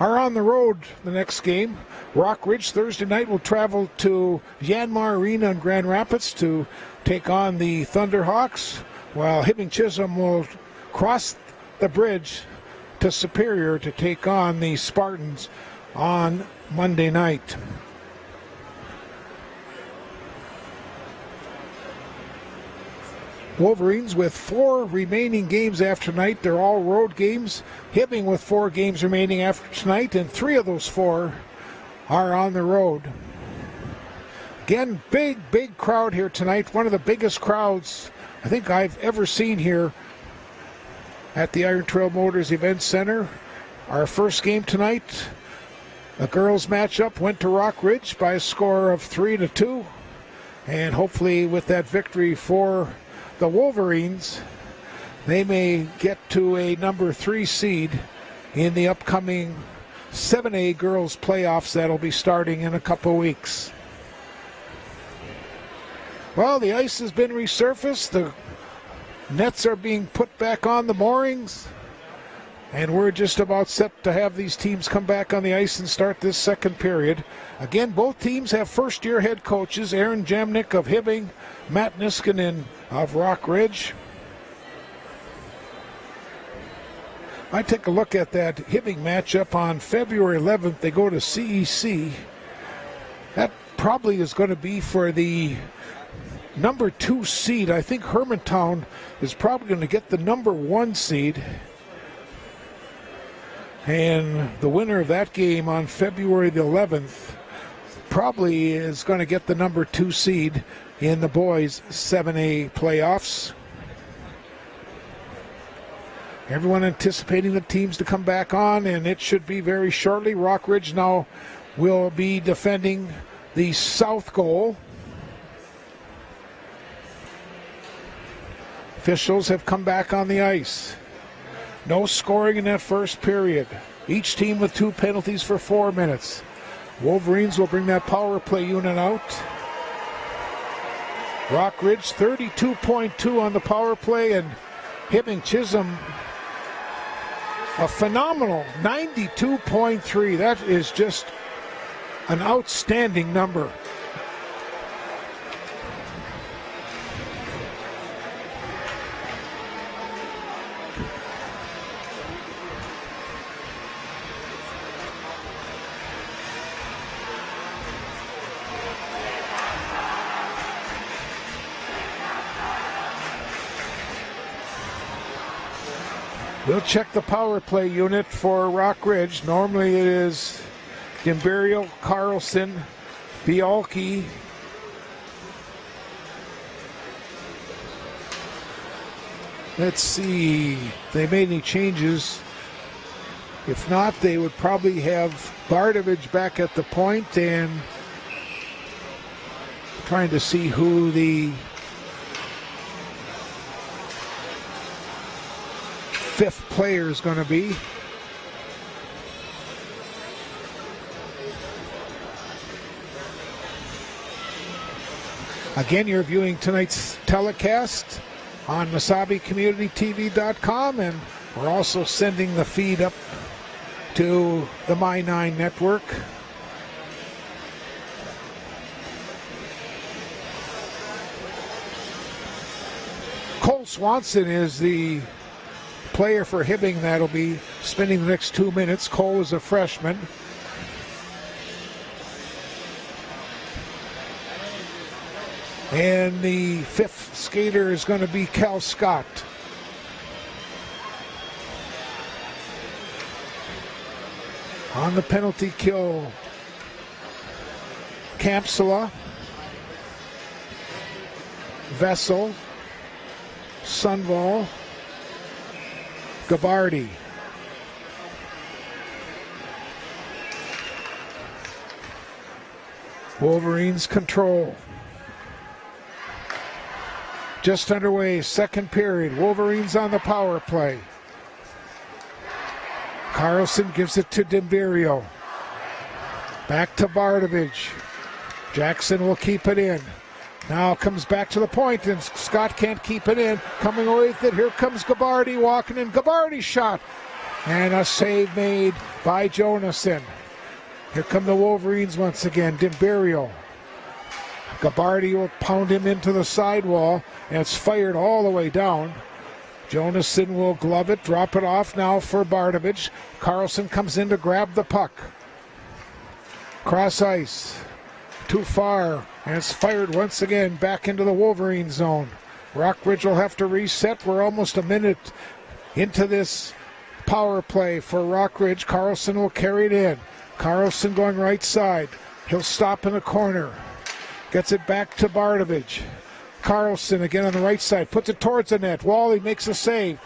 are on the road the next game. Rockridge Thursday night will travel to Yanmar Arena in Grand Rapids to take on the Thunderhawks, while Hibbing Chisholm will cross the bridge to Superior to take on the Spartans on Monday night. Wolverines with 4 remaining games after tonight. They're all road games. Hibbing with 4 games remaining after tonight, and 3 of those 4 are on the road. Again, big crowd here tonight. One of the biggest crowds I think I've ever seen here at the Iron Trail Motors Event Center. Our first game tonight, the girls matchup went to Rockridge by a score of 3-2. And hopefully with that victory for the Wolverines, they may get to a number 3 seed in the upcoming 7A girls playoffs that'll be starting in a couple weeks. Well, the ice has been resurfaced. The nets are being put back on the moorings. And we're just about set to have these teams come back on the ice and start this second period. Again, both teams have first-year head coaches, Aaron Jamnick of Hibbing, Matt Niskanen of Rockridge. I take a look at that Hibbing matchup on February 11th. They go to CEC. That probably is going to be for the number 2 seed. I think Hermantown is probably going to get the number 1 seed. And the winner of that game on February the 11th probably is going to get the number 2 seed in the boys' 7A playoffs. Everyone anticipating the teams to come back on, and it should be very shortly. Rockridge now will be defending the south goal. Officials have come back on the ice. No scoring in that first period. Each team with 2 penalties for 4 minutes. Wolverines will bring that power play unit out. Rockridge 32.2 on the power play, and Hibbing Chisholm a phenomenal 92.3. That is just an outstanding number. We'll check the power play unit for Rock Ridge. Normally it is Dimberio, Carlson, Bialke, let's see if they made any changes. If not, they would probably have Bardovich back at the point, and trying to see who the fifth player is going to be. Again, you're viewing tonight's telecast on MasabiCommunityTV.com, and we're also sending the feed up to the My9 network. Cole Swanson is the player for Hibbing that'll be spending the next 2 minutes. Cole is a freshman. And the fifth skater is going to be Cal Scott. On the penalty kill, Kampsala, Vessel, Sunval, Gabardi. Wolverines control. Just underway, second period. Wolverines on the power play. Carlson gives it to Dimberio. Back to Bardovich. Jackson will keep it in. Now comes back to the point, and Scott can't keep it in. Coming away with it, here comes Gabardi walking in. Gabardi shot. And a save made by Jonason. Here come the Wolverines once again. Dimberio. Gabardi will pound him into the sidewall, and it's fired all the way down. Jonason will glove it, drop it off now for Bardovich. Carlson comes in to grab the puck. Cross ice. Too far, and it's fired once again back into the Wolverine zone. Rockridge will have to reset. We're almost a minute into this power play for Rockridge. Carlson will carry it in. Carlson going right side. He'll stop in the corner. Gets it back to Bardovich. Carlson again on the right side. Puts it towards the net. Wally makes a save.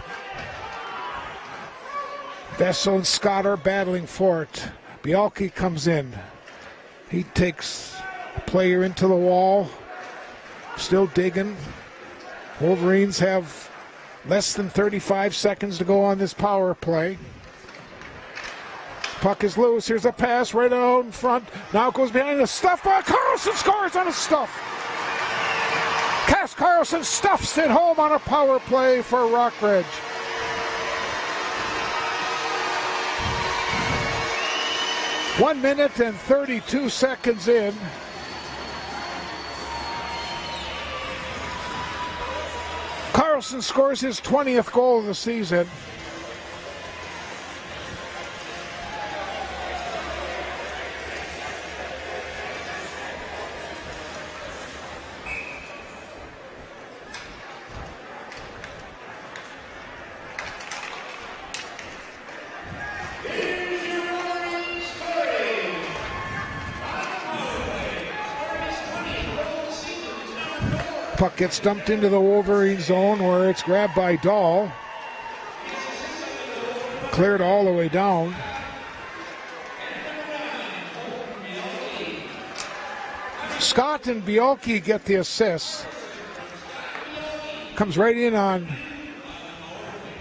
Vessel and Scott are battling for it. Bialke comes in. He takes a player into the wall. Still digging. Wolverines have less than 35 seconds to go on this power play. Puck is loose. Here's a pass right out in front. Now goes behind the stuff. Carlson scores on a stuff. Cass Carlson stuffs it home on a power play for Rockridge. One minute and 32 seconds in. Carlson scores his 20th goal of the season. Puck gets dumped into the Wolverine zone where it's grabbed by Dahl. Cleared all the way down. Scott and Bialke get the assist. Comes right in on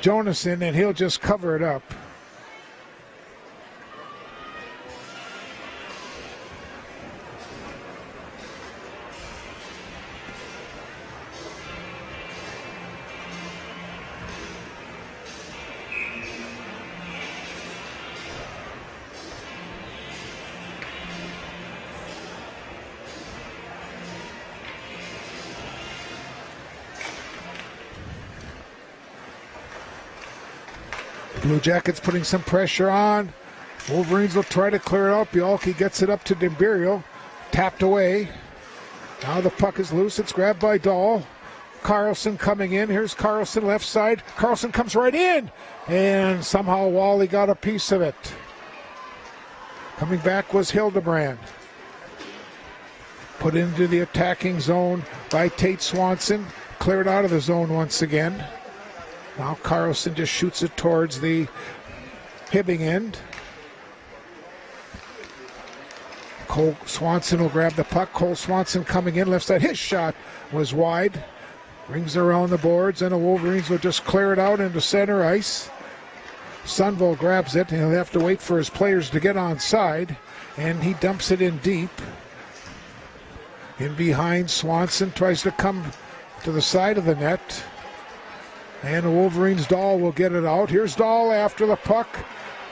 Jonason, and he'll just cover it up. Bluejackets putting some pressure on. Wolverines will try to clear it out. Bialke gets it up to Dimberio. Tapped away. Now the puck is loose. It's grabbed by Dahl. Carlson coming in. Here's Carlson left side. Carlson comes right in. And somehow Wally got a piece of it. Coming back was Hildebrand. Put into the attacking zone by Tate Swanson. Cleared out of the zone once again. Now Carlson just shoots it towards the Hibbing end. Cole Swanson will grab the puck. Cole Swanson coming in left side. His shot was wide. Rings around the boards, and the Wolverines will just clear it out into center ice. Sunville grabs it, and he'll have to wait for his players to get on side, and he dumps it in deep. In behind, Swanson tries to come to the side of the net, and the Wolverines' Dahl will get it out. Here's Dahl after the puck.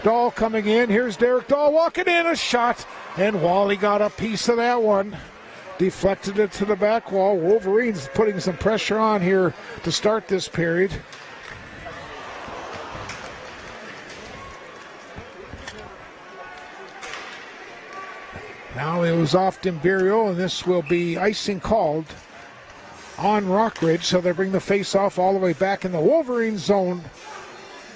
Dahl coming in. Here's Derek Dahl walking in, a shot, and Wally got a piece of that one. Deflected it to the back wall. Wolverines putting some pressure on here to start this period. Now it was off Dimberio, and this will be icing called on Rockridge, so they bring the face-off all the way back in the Wolverine zone.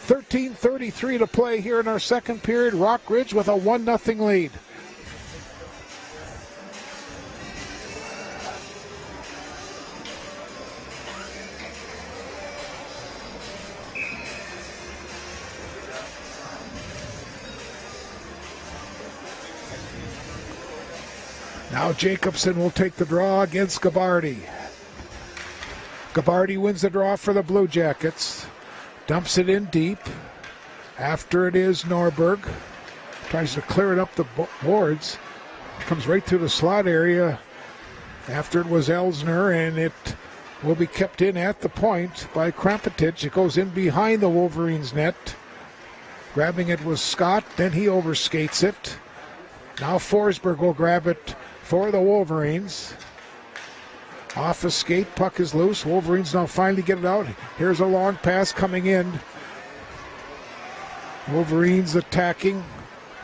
13:33 to play here in our second period. Rockridge with a 1-0 lead. Now Jacobson will take the draw against Gabardi. Gabardi wins the draw for the Blue Jackets. Dumps it in deep. After it is Norberg. Tries to clear it up the boards. Comes right through the slot area. After it was Elsner, and it will be kept in at the point by Krampetich. It goes in behind the Wolverines' net. Grabbing it was Scott. Then he overskates it. Now Forsberg will grab it for the Wolverines. Off a skate, puck is loose. Wolverines now finally get it out. Here's a long pass coming in. Wolverines attacking.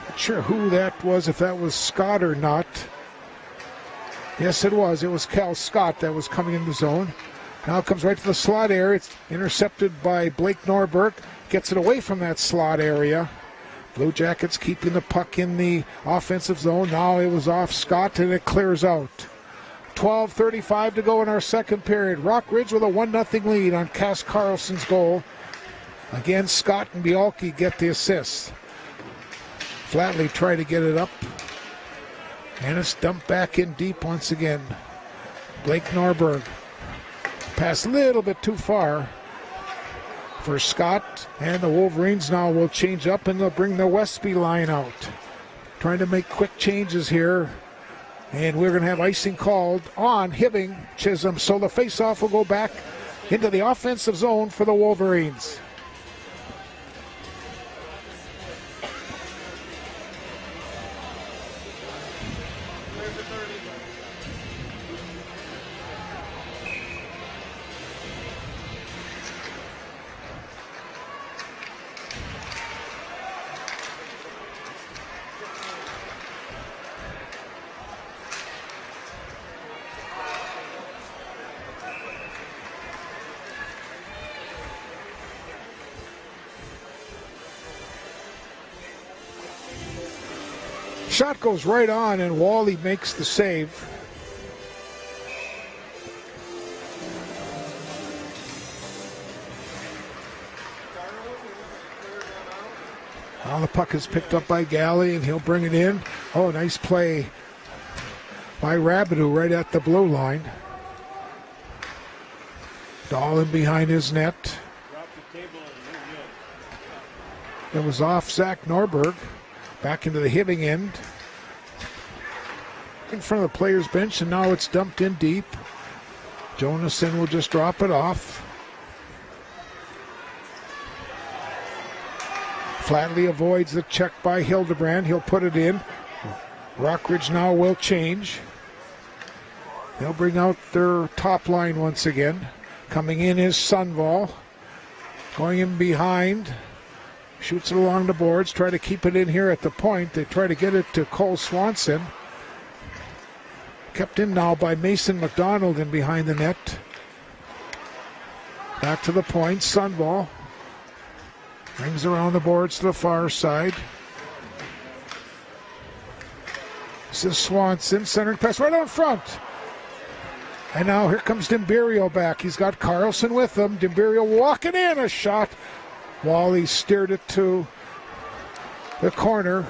Not sure who that was, if that was Scott or not. Yes, it was. It was Cal Scott that was coming in the zone. Now it comes right to the slot area. It's intercepted by Blake Norberg. Gets it away from that slot area. Blue Jackets keeping the puck in the offensive zone. Now it was off Scott, and it clears out. 12:35 to go in our second period. Rockridge with a 1-0 lead on Cass Carlson's goal. Again, Scott and Bialke get the assist. Flatley try to get it up. And it's dumped back in deep once again. Blake Norberg. Pass a little bit too far for Scott, and the Wolverines now will change up, and they'll bring the Westby line out. Trying to make quick changes here, and we're going to have icing called on Hibbing Chisholm, so the face-off will go back into the offensive zone for the Wolverines. Shot goes right on, and Wally makes the save. Now the puck is picked up by Galley, and he'll bring it in. Oh, nice play by Rabideau right at the blue line. Dahl in behind his net. It was off Zach Norberg. Back into the Hibbing end. In front of the players' bench, and now it's dumped in deep. Jonason will just drop it off. Flatley avoids the check by Hildebrand. He'll put it in. Rockridge now will change. They'll bring out their top line once again. Coming in is Sunval. Going in behind. Shoots it along the boards. Try to keep it in here at the point. They try to get it to Cole Swanson. Kept in now by Mason McDonald in behind the net. Back to the point. Sunball rings around the boards to the far side. This is Swanson, centering pass right on front. And now here comes Dimberio back. He's got Carlson with him. Dimberio walking in, a shot. Wally steered it to the corner.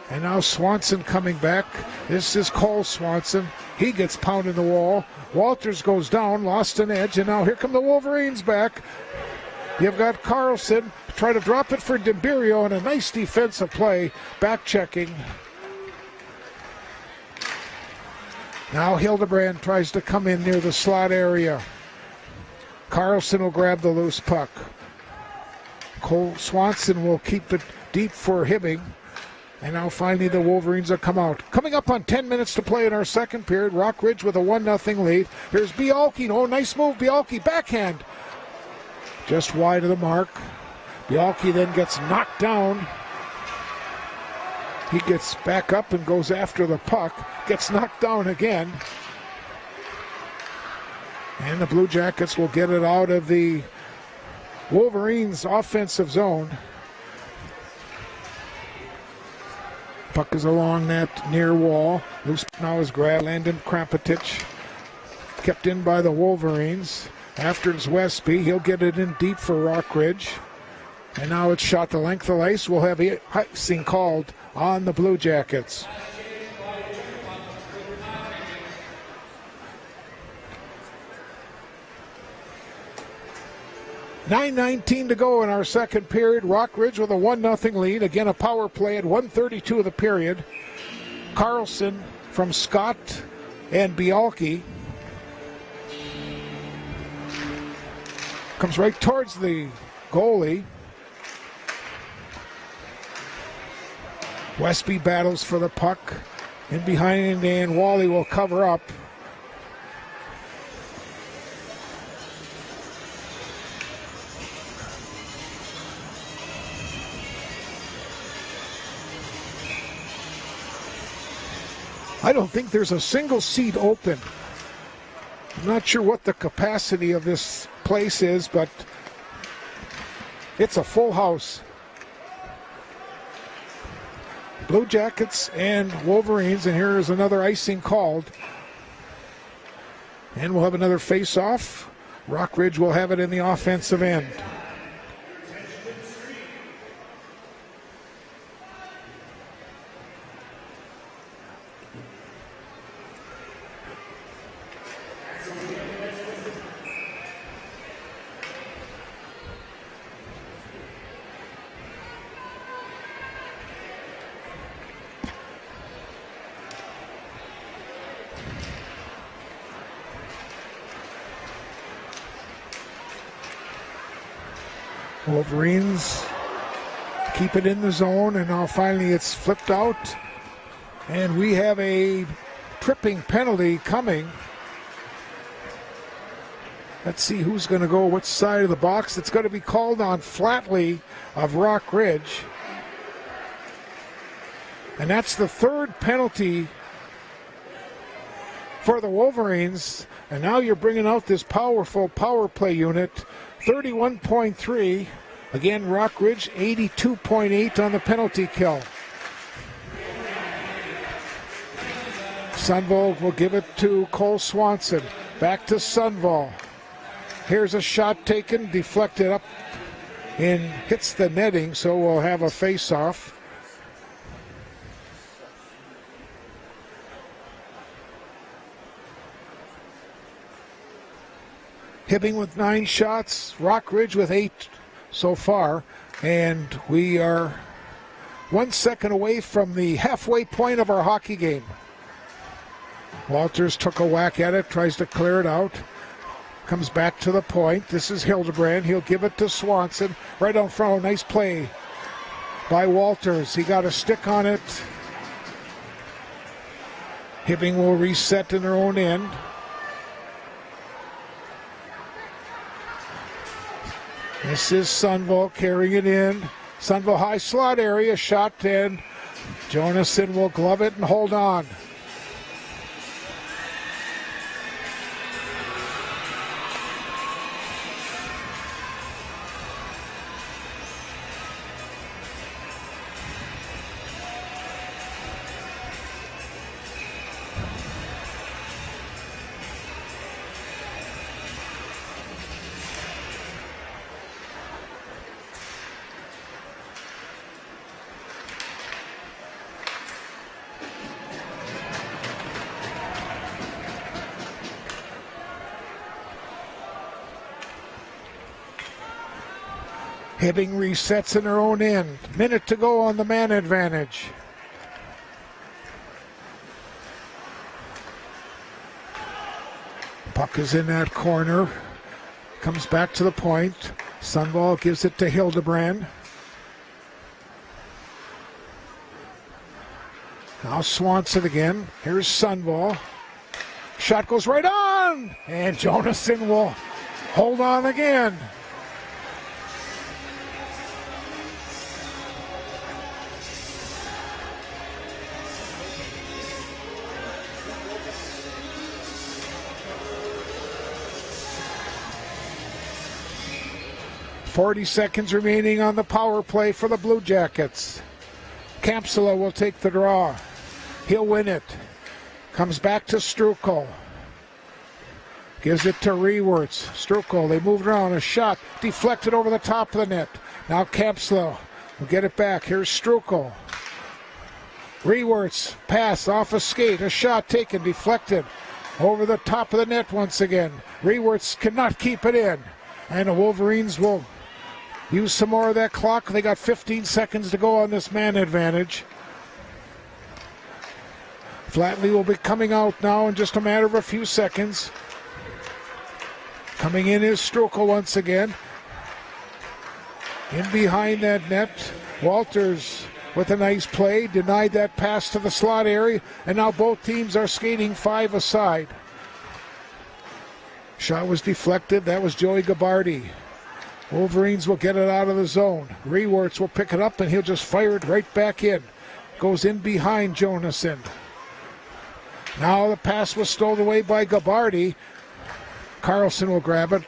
And now Swanson coming back. This is Cole Swanson. He gets pounded in the wall. Walters goes down, lost an edge, and now here come the Wolverines back. You've got Carlson try to drop it for Dimberio, and a nice defensive play, back checking. Now Hildebrand tries to come in near the slot area. Carlson will grab the loose puck. Cole Swanson will keep it deep for Hibbing. And now finally the Wolverines will come out. Coming up on 10 minutes to play in our second period. Rockridge with a 1-0 lead. Here's Bialki. Oh, nice move. Bialki backhand. Just wide of the mark. Bialki then gets knocked down. He gets back up and goes after the puck. Gets knocked down again. And the Blue Jackets will get it out of the Wolverines' offensive zone. Puck is along that near wall. Loose now is grabbed. Landon Krampetich kept in by the Wolverines. After it's Westby, he'll get it in deep for Rockridge. And now it's shot the length of ice. We'll have icing called on the Blue Jackets. $9:19 to go in our second period. Rockridge with a 1-0 lead. Again, a power play at 1:32 of the period. Carlson from Scott and Bialki comes right towards the goalie. Westby battles for the puck. In behind, and Wally will cover up. I don't think there's a single seat open. I'm not sure what the capacity of this place is, but it's a full house. Blue Jackets and Wolverines, and here is another icing called. And we'll have another face-off. Rockridge will have it in the offensive end. Wolverines keep it in the zone, and now finally it's flipped out. And we have a tripping penalty coming. Let's see who's going to go which side of the box. It's going to be called on Flatley of Rockridge. And that's the third penalty for the Wolverines. And now you're bringing out this powerful power play unit. 31.3. Again, Rockridge 82.8 on the penalty kill. Sunvall will give it to Cole Swanson. Back to Sunvall. Here's a shot taken, deflected up and hits the netting, so we'll have a face-off. Hibbing with 9 shots, Rockridge with 8 so far, and we are 1 second away from the halfway point of our hockey game. Walters took a whack at it, tries to clear it out, comes back to the point. This is Hildebrand. He'll give it to Swanson right on front. Nice play by Walters. He got a stick on it. Hibbing will reset in their own end. This is Sunvall carrying it in. Sunvall high slot area, shot, and Jonason will glove it and hold on. Hibbing resets in their own end. Minute to go on the man advantage. Puck is in that corner. Comes back to the point. Sundvall gives it to Hildebrand. Now Swanson again. Here's Sundvall. Shot goes right on! And Jonason will hold on again. .40 seconds remaining on the power play for the Blue Jackets. Kampsula will take the draw. He'll win it. Comes back to Strukel. Gives it to Rewerts. Strukel, they moved around. A shot deflected over the top of the net. Now Kampsula will get it back. Here's Strukel. Rewerts, pass off a skate. A shot taken, deflected over the top of the net once again. Rewerts cannot keep it in. And the Wolverines will use some more of that clock. They got 15 seconds to go on this man advantage. Flatley will be coming out now in just a matter of a few seconds. Coming in is Strukel once again. In behind that net, Walters with a nice play, denied that pass to the slot area, and now both teams are skating 5 aside. Shot was deflected. That was Joey Gabardi. Wolverines will get it out of the zone. Rewerts will pick it up, and he'll just fire it right back in. Goes in behind Jonason. Now the pass was stolen away by Gabardi. Carlson will grab it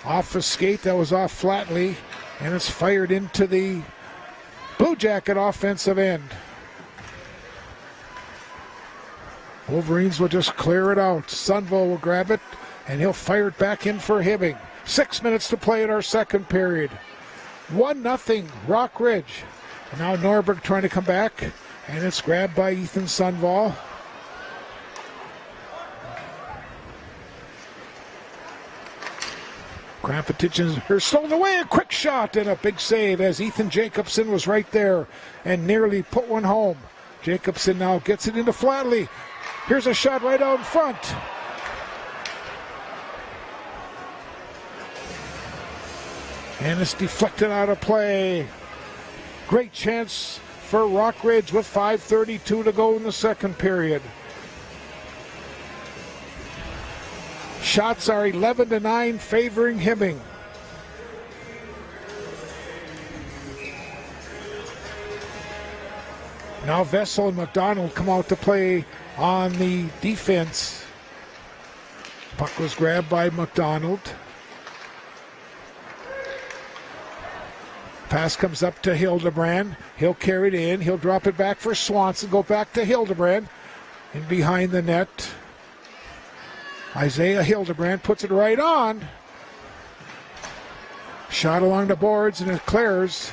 off a skate that was off Flatley, and it's fired into the Blue Jacket offensive end. Wolverines will just clear it out. Sundvall will grab it, and he'll fire it back in for Hibbing. 6 minutes to play in our second period. 1-0 Rock Ridge. And now Norberg trying to come back, and it's grabbed by Ethan Sundvall. Krampetich's stolen away, a quick shot and a big save as Ethan Jacobson was right there and nearly put one home. Jacobson now gets it into Flatley. Here's a shot right out in front. And it's deflected out of play. Great chance for Rock Ridge with 5:32 to go in the second period. Shots are 11-9 favoring Hibbing. Now Vessel and McDonald come out to play on the defense. Puck was grabbed by McDonald. Pass comes up to Hildebrand. He'll carry it in. He'll drop it back for Swanson. Go back to Hildebrand. In behind the net. Isaiah Hildebrand puts it right on. Shot along the boards and it clears.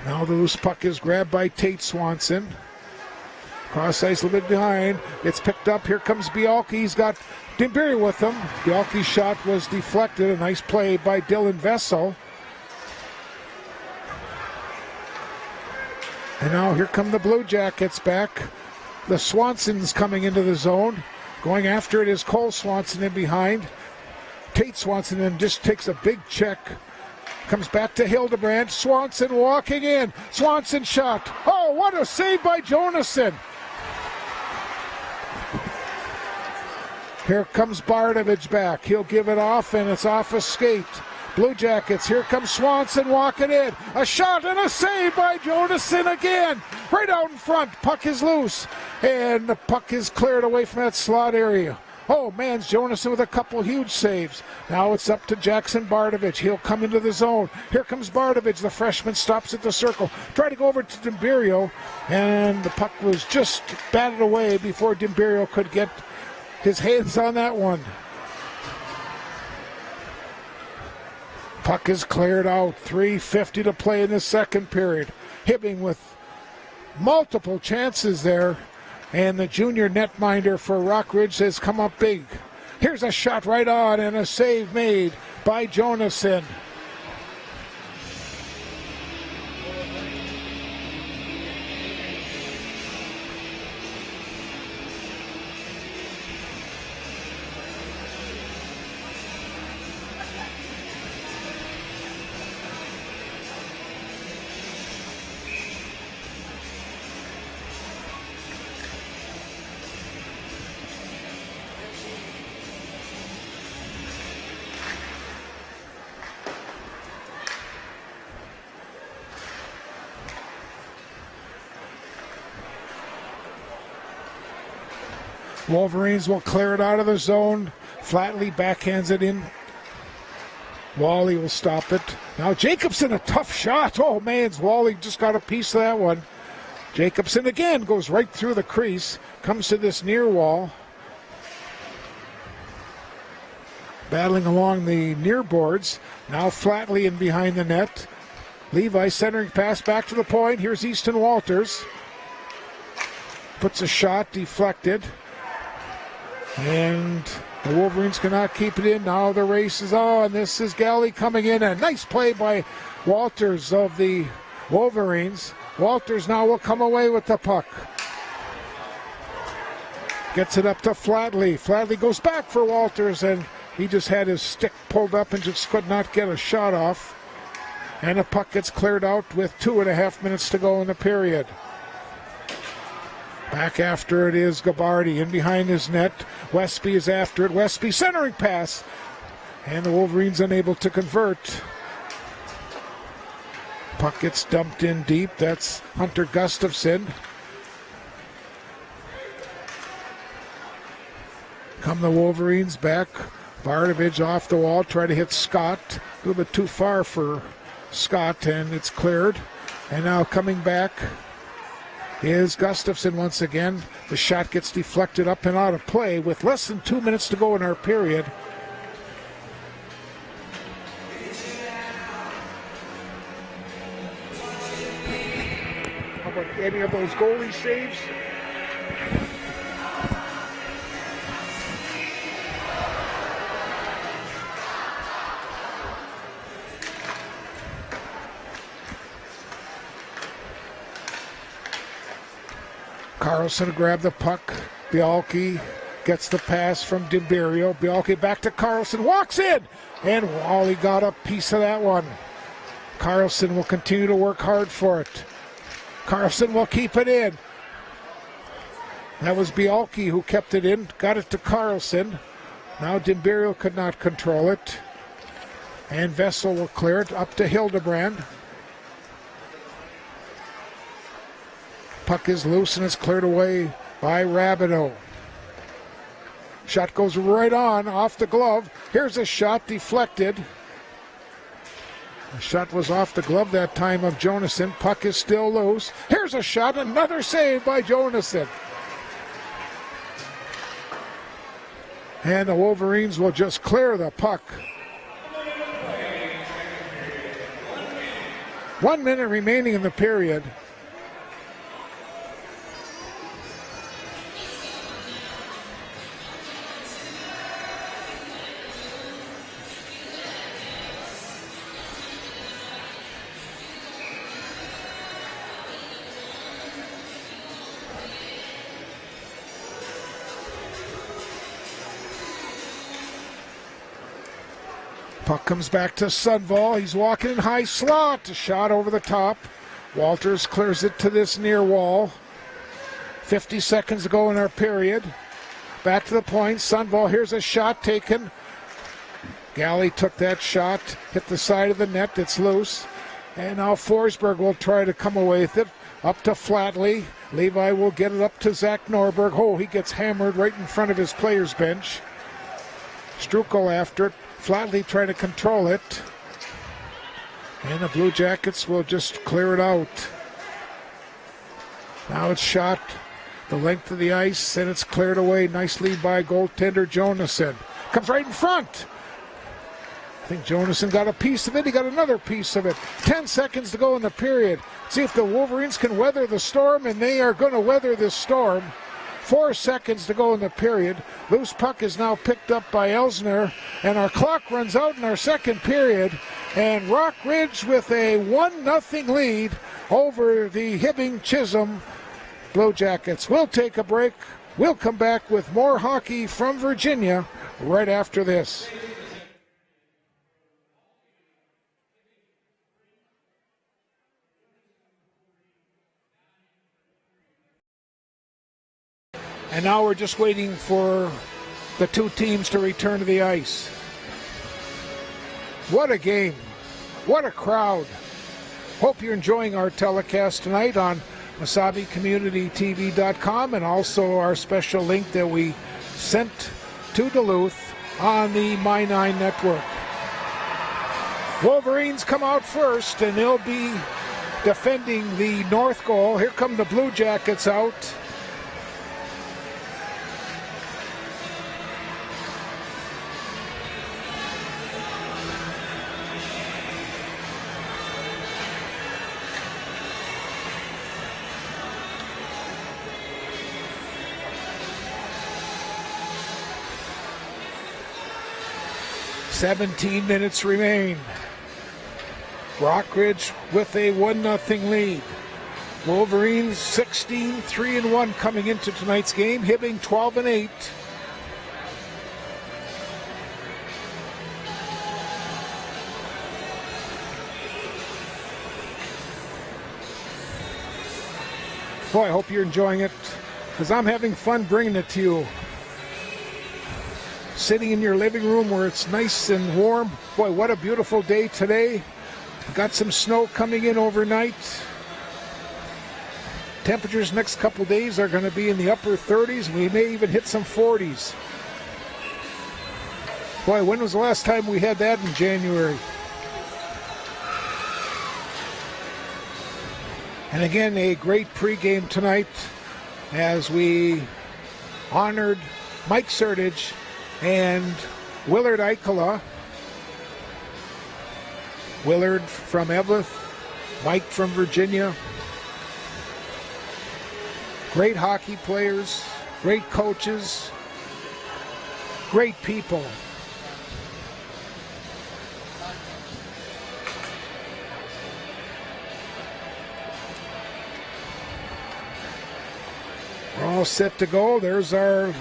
Now the loose puck is grabbed by Tate Swanson. Cross ice a little bit behind. It's picked up. Here comes Bialke. He's got Dimbury with him. Bialke's shot was deflected. A nice play by Dylan Vessel. And now here come the Blue Jackets back. The Swanson's coming into the zone. Going after it is Cole Swanson in behind. Tate Swanson then just takes a big check. Comes back to Hildebrand. Swanson walking in. Swanson shot. Oh, what a save by Jonason. Here comes Bardovich back. He'll give it off, and it's off a skate. Blue Jackets, here comes Swanson walking in. A shot and a save by Jonason again. Right out in front. Puck is loose. And the puck is cleared away from that slot area. Oh, man, Jonason with a couple huge saves. Now it's up to Jackson Bardovich. He'll come into the zone. Here comes Bardovich. The freshman stops at the circle. Try to go over to Dimburio. And the puck was just batted away before Dimburio could get his hands on that one. Puck is cleared out. 3:50 to play in the second period. Hibbing with multiple chances there. And the junior netminder for Rock Ridge has come up big. Here's a shot right on and a save made by Jonason. Wolverines will clear it out of the zone. Flatley backhands it in. Wally will stop it. Now Jacobson, a tough shot. Oh man, Wally just got a piece of that one. Jacobson again goes right through the crease. Comes to this near wall. Battling along the near boards. Now Flatley in behind the net. Levi centering pass back to the point. Here's Easton Walters. Puts a shot, deflected. And the Wolverines cannot keep it in. Now the race is on. This is Galley coming in. A nice play by Walters of the Wolverines. Walters now will come away with the puck. Gets it up to Flatley. Flatley goes back for Walters, and he just had his stick pulled up and just could not get a shot off. And the puck gets cleared out with 2.5 minutes to go in the period. Back after it is Gabardi in behind his net. Westby is after it. Westby centering pass. And the Wolverines unable to convert. Puck gets dumped in deep. That's Hunter Gustafson. Come the Wolverines back. Bardovich off the wall. Try to hit Scott. A little bit too far for Scott, and it's cleared. And now coming back is Gustafson once again. The shot gets deflected up and out of play with less than 2 minutes to go in our period. How about any of those goalie saves? Carlson grabbed the puck. Bialke gets the pass from DiBerio. Bialke back to Carlson. Walks in! And Wally got a piece of that one. Carlson will continue to work hard for it. Carlson will keep it in. That was Bialke who kept it in. Got it to Carlson. Now DiBerio could not control it. And Vessel will clear it up to Hildebrand. Puck is loose and is cleared away by Rabideau. Shot goes right on, off the glove. Here's a shot deflected. The shot was off the glove that time of Jonason. Puck is still loose. Here's a shot, another save by Jonason. And the Wolverines will just clear the puck. 1 minute remaining in the period. Puck comes back to Sudval. He's walking in high slot. A shot over the top. Walters clears it to this near wall. 50 seconds to go in our period. Back to the point. Sudval, here's a shot taken. Galley took that shot. Hit the side of the net. It's loose. And now Forsberg will try to come away with it. Up to Flatley. Levi will get it up to Zach Norberg. Oh, he gets hammered right in front of his players' bench. Strukel after it. Flatley trying to control it. And the Blue Jackets will just clear it out. Now it's shot the length of the ice, and it's cleared away nicely by goaltender Jonason. Comes right in front. I think Jonason got a piece of it. He got another piece of it. 10 seconds to go in the period. See if the Wolverines can weather the storm, and they are going to weather this storm. 4 seconds to go in the period. Loose puck is now picked up by Elsner, and our clock runs out in our second period. And Rock Ridge with a 1-0 lead over the Hibbing Chisholm Bluejackets. We'll take a break. We'll come back with more hockey from Virginia right after this. And now we're just waiting for the two teams to return to the ice. What a game. What a crowd. Hope you're enjoying our telecast tonight on WasabiCommunityTV.com and also our special link that we sent to Duluth on the My9 network. Wolverines come out first, and they'll be defending the north goal. Here come the Bluejackets out. "17 minutes remain. Rockridge with a 1-0 lead. Wolverines 16-3-1 coming into tonight's game. Hibbing 12-8. Boy, I hope you're enjoying it, because I'm having fun bringing it to you. Sitting in your living room where it's nice and warm. Boy, what a beautiful day today. Got some snow coming in overnight. Temperatures next couple days are going to be in the upper 30s. We may even hit some 40s. Boy, when was the last time we had that in January? And again, a great pregame tonight as we honored Mike Sertich and Willard Eichela. Willard from Evelyn, Mike from Virginia. Great hockey players, great coaches, great people. We're all set to go. There's our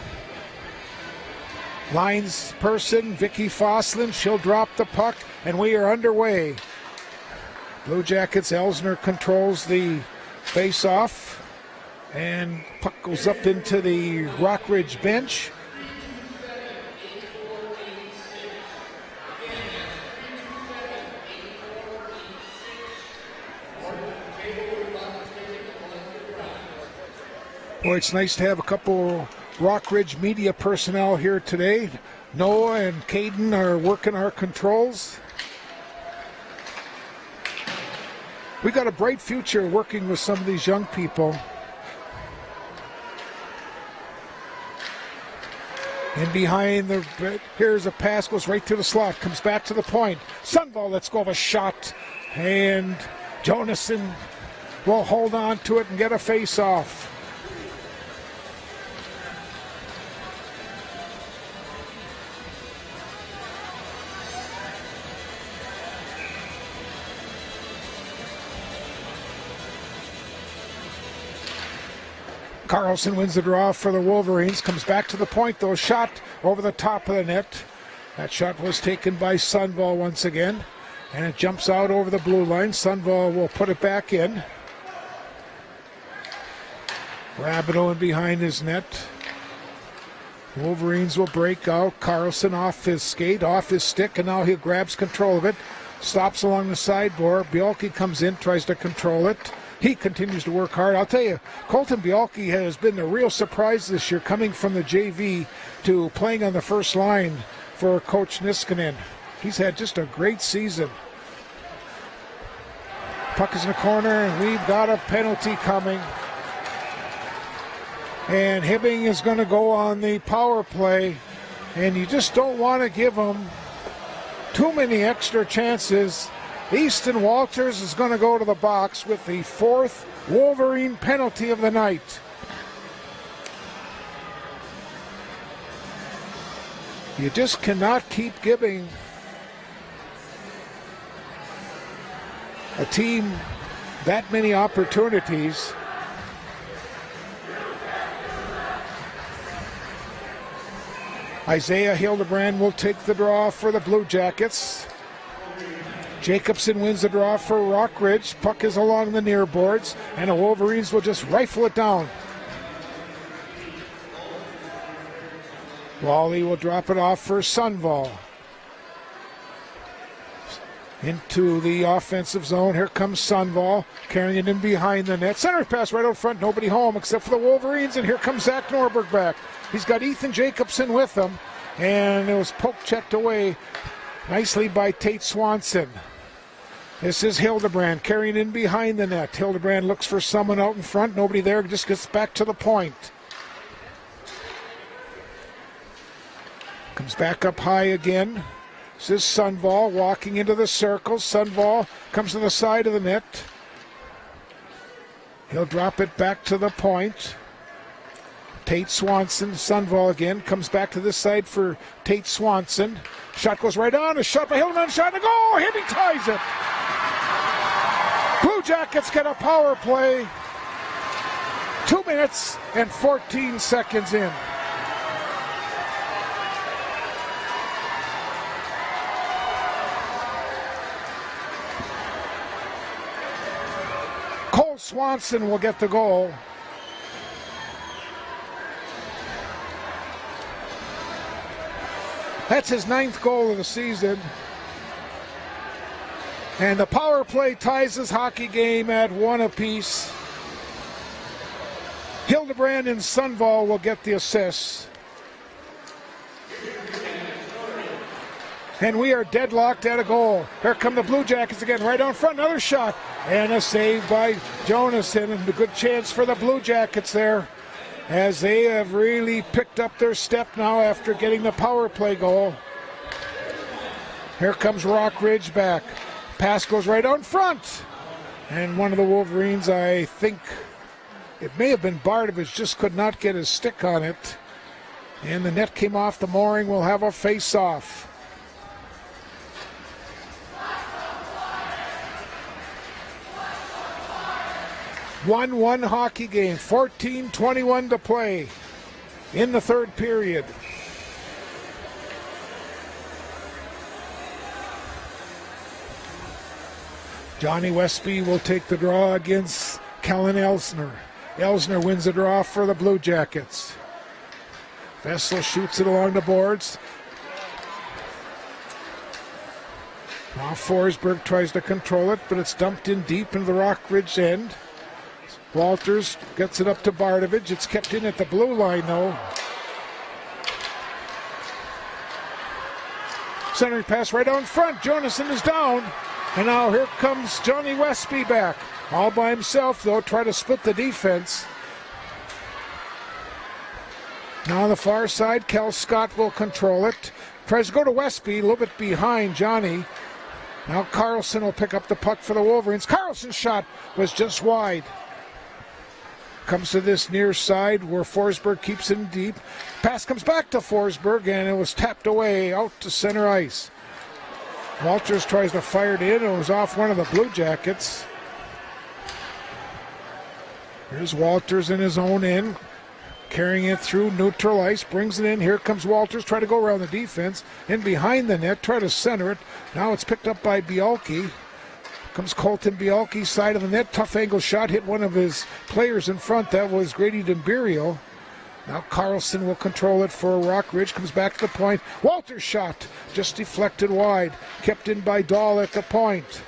lines person, Vicky Foslin. She'll drop the puck, and we are underway. Blue Jackets, Elsner controls the face-off, and puck goes up into the Rockridge bench. Boy, it's nice to have a couple Rockridge media personnel here today. Noah and Caden are working our controls. We got a bright future working with some of these young people. And behind the, here's a pass, goes right to the slot, comes back to the point. Sundvall lets go of a shot, and Jonason will hold on to it and get a face-off. Carlson wins the draw for the Wolverines, comes back to the point though, shot over the top of the net. That shot was taken by Sundvall once again, and it jumps out over the blue line. Sundvall will put it back in. Rabideau in behind his net. Wolverines will break out. Carlson off his skate, off his stick, and now he grabs control of it. Stops along the sideboard. Bielke comes in, tries to control it. He continues to work hard. I'll tell you, Colton Bielke has been a real surprise this year, coming from the JV to playing on the first line for Coach Niskanen. He's had just a great season. Puck is in the corner, and we've got a penalty coming. And Hibbing is going to go on the power play, and you just don't want to give them too many extra chances. Easton Walters is going to go to the box with the fourth Wolverine penalty of the night. You just cannot keep giving a team that many opportunities. Isaiah Hildebrand will take the draw for the Blue Jackets. Jacobson wins the draw for Rockridge. Puck is along the near boards, and the Wolverines will just rifle it down. Wally will drop it off for Sunval. Into the offensive zone. Here comes Sunval, carrying it in behind the net. Center pass right out front. Nobody home except for the Wolverines. And here comes Zach Norberg back. He's got Ethan Jacobson with him. And it was poke checked away nicely by Tate Swanson. This is Hildebrand carrying in behind the net. Hildebrand looks for someone out in front. Nobody there. Just gets back to the point. Comes back up high again. This is Sunval walking into the circle. Sunval comes to the side of the net. He'll drop it back to the point. Tate Swanson, Sunval again, comes back to this side for Tate Swanson. Shot goes right on, a shot by Hildebrand, shot to go! Hibbing ties it! Blue Jackets get a power play. 2 minutes and 14 seconds in. Cole Swanson will get the goal. That's his 9th goal of the season. And the power play ties this hockey game at 1 apiece. Hildebrand and Sunval will get the assists. And we are deadlocked at a goal. Here come the Blue Jackets again, right on front, another shot. And a save by Jonason, and a good chance for the Blue Jackets there, as they have really picked up their step now after getting the power play goal. Here comes Rockridge back. Pass goes right on front. And one of the Wolverines, I think it may have been Bardovich, just could not get his stick on it. And the net came off the mooring. We'll have a face-off. 1-1 hockey game, 14:21 to play in the third period. Johnny Westby will take the draw against Kellen Elsner. Elsner wins the draw for the Blue Jackets. Vessel shoots it along the boards. Now Forsberg tries to control it, but it's dumped in deep into the Rockridge end. Walters gets it up to Bardovich. It's kept in at the blue line, though. Centering pass right on front. Jonason is down. And now here comes Johnny Westby back. All by himself, though, try to split the defense. Now on the far side, Kel Scott will control it. Tries to go to Westby, a little bit behind Johnny. Now Carlson will pick up the puck for the Wolverines. Carlson's shot was just wide. Comes to this near side where Forsberg keeps it deep. Pass comes back to Forsberg, and it was tapped away out to center ice. Walters tries to fire it in. It was off one of the Blue Jackets. Here's Walters in his own end, carrying it through neutral ice, brings it in. Here comes Walters, try to go around the defense, in behind the net, try to center it. Now it's picked up by Bielke. Comes Colton Bielke, side of the net, tough angle shot, hit one of his players in front. That was Grady D'Imberio. Now Carlson will control it for Rockridge, comes back to the point. Walters' shot, just deflected wide, kept in by Dahl at the point.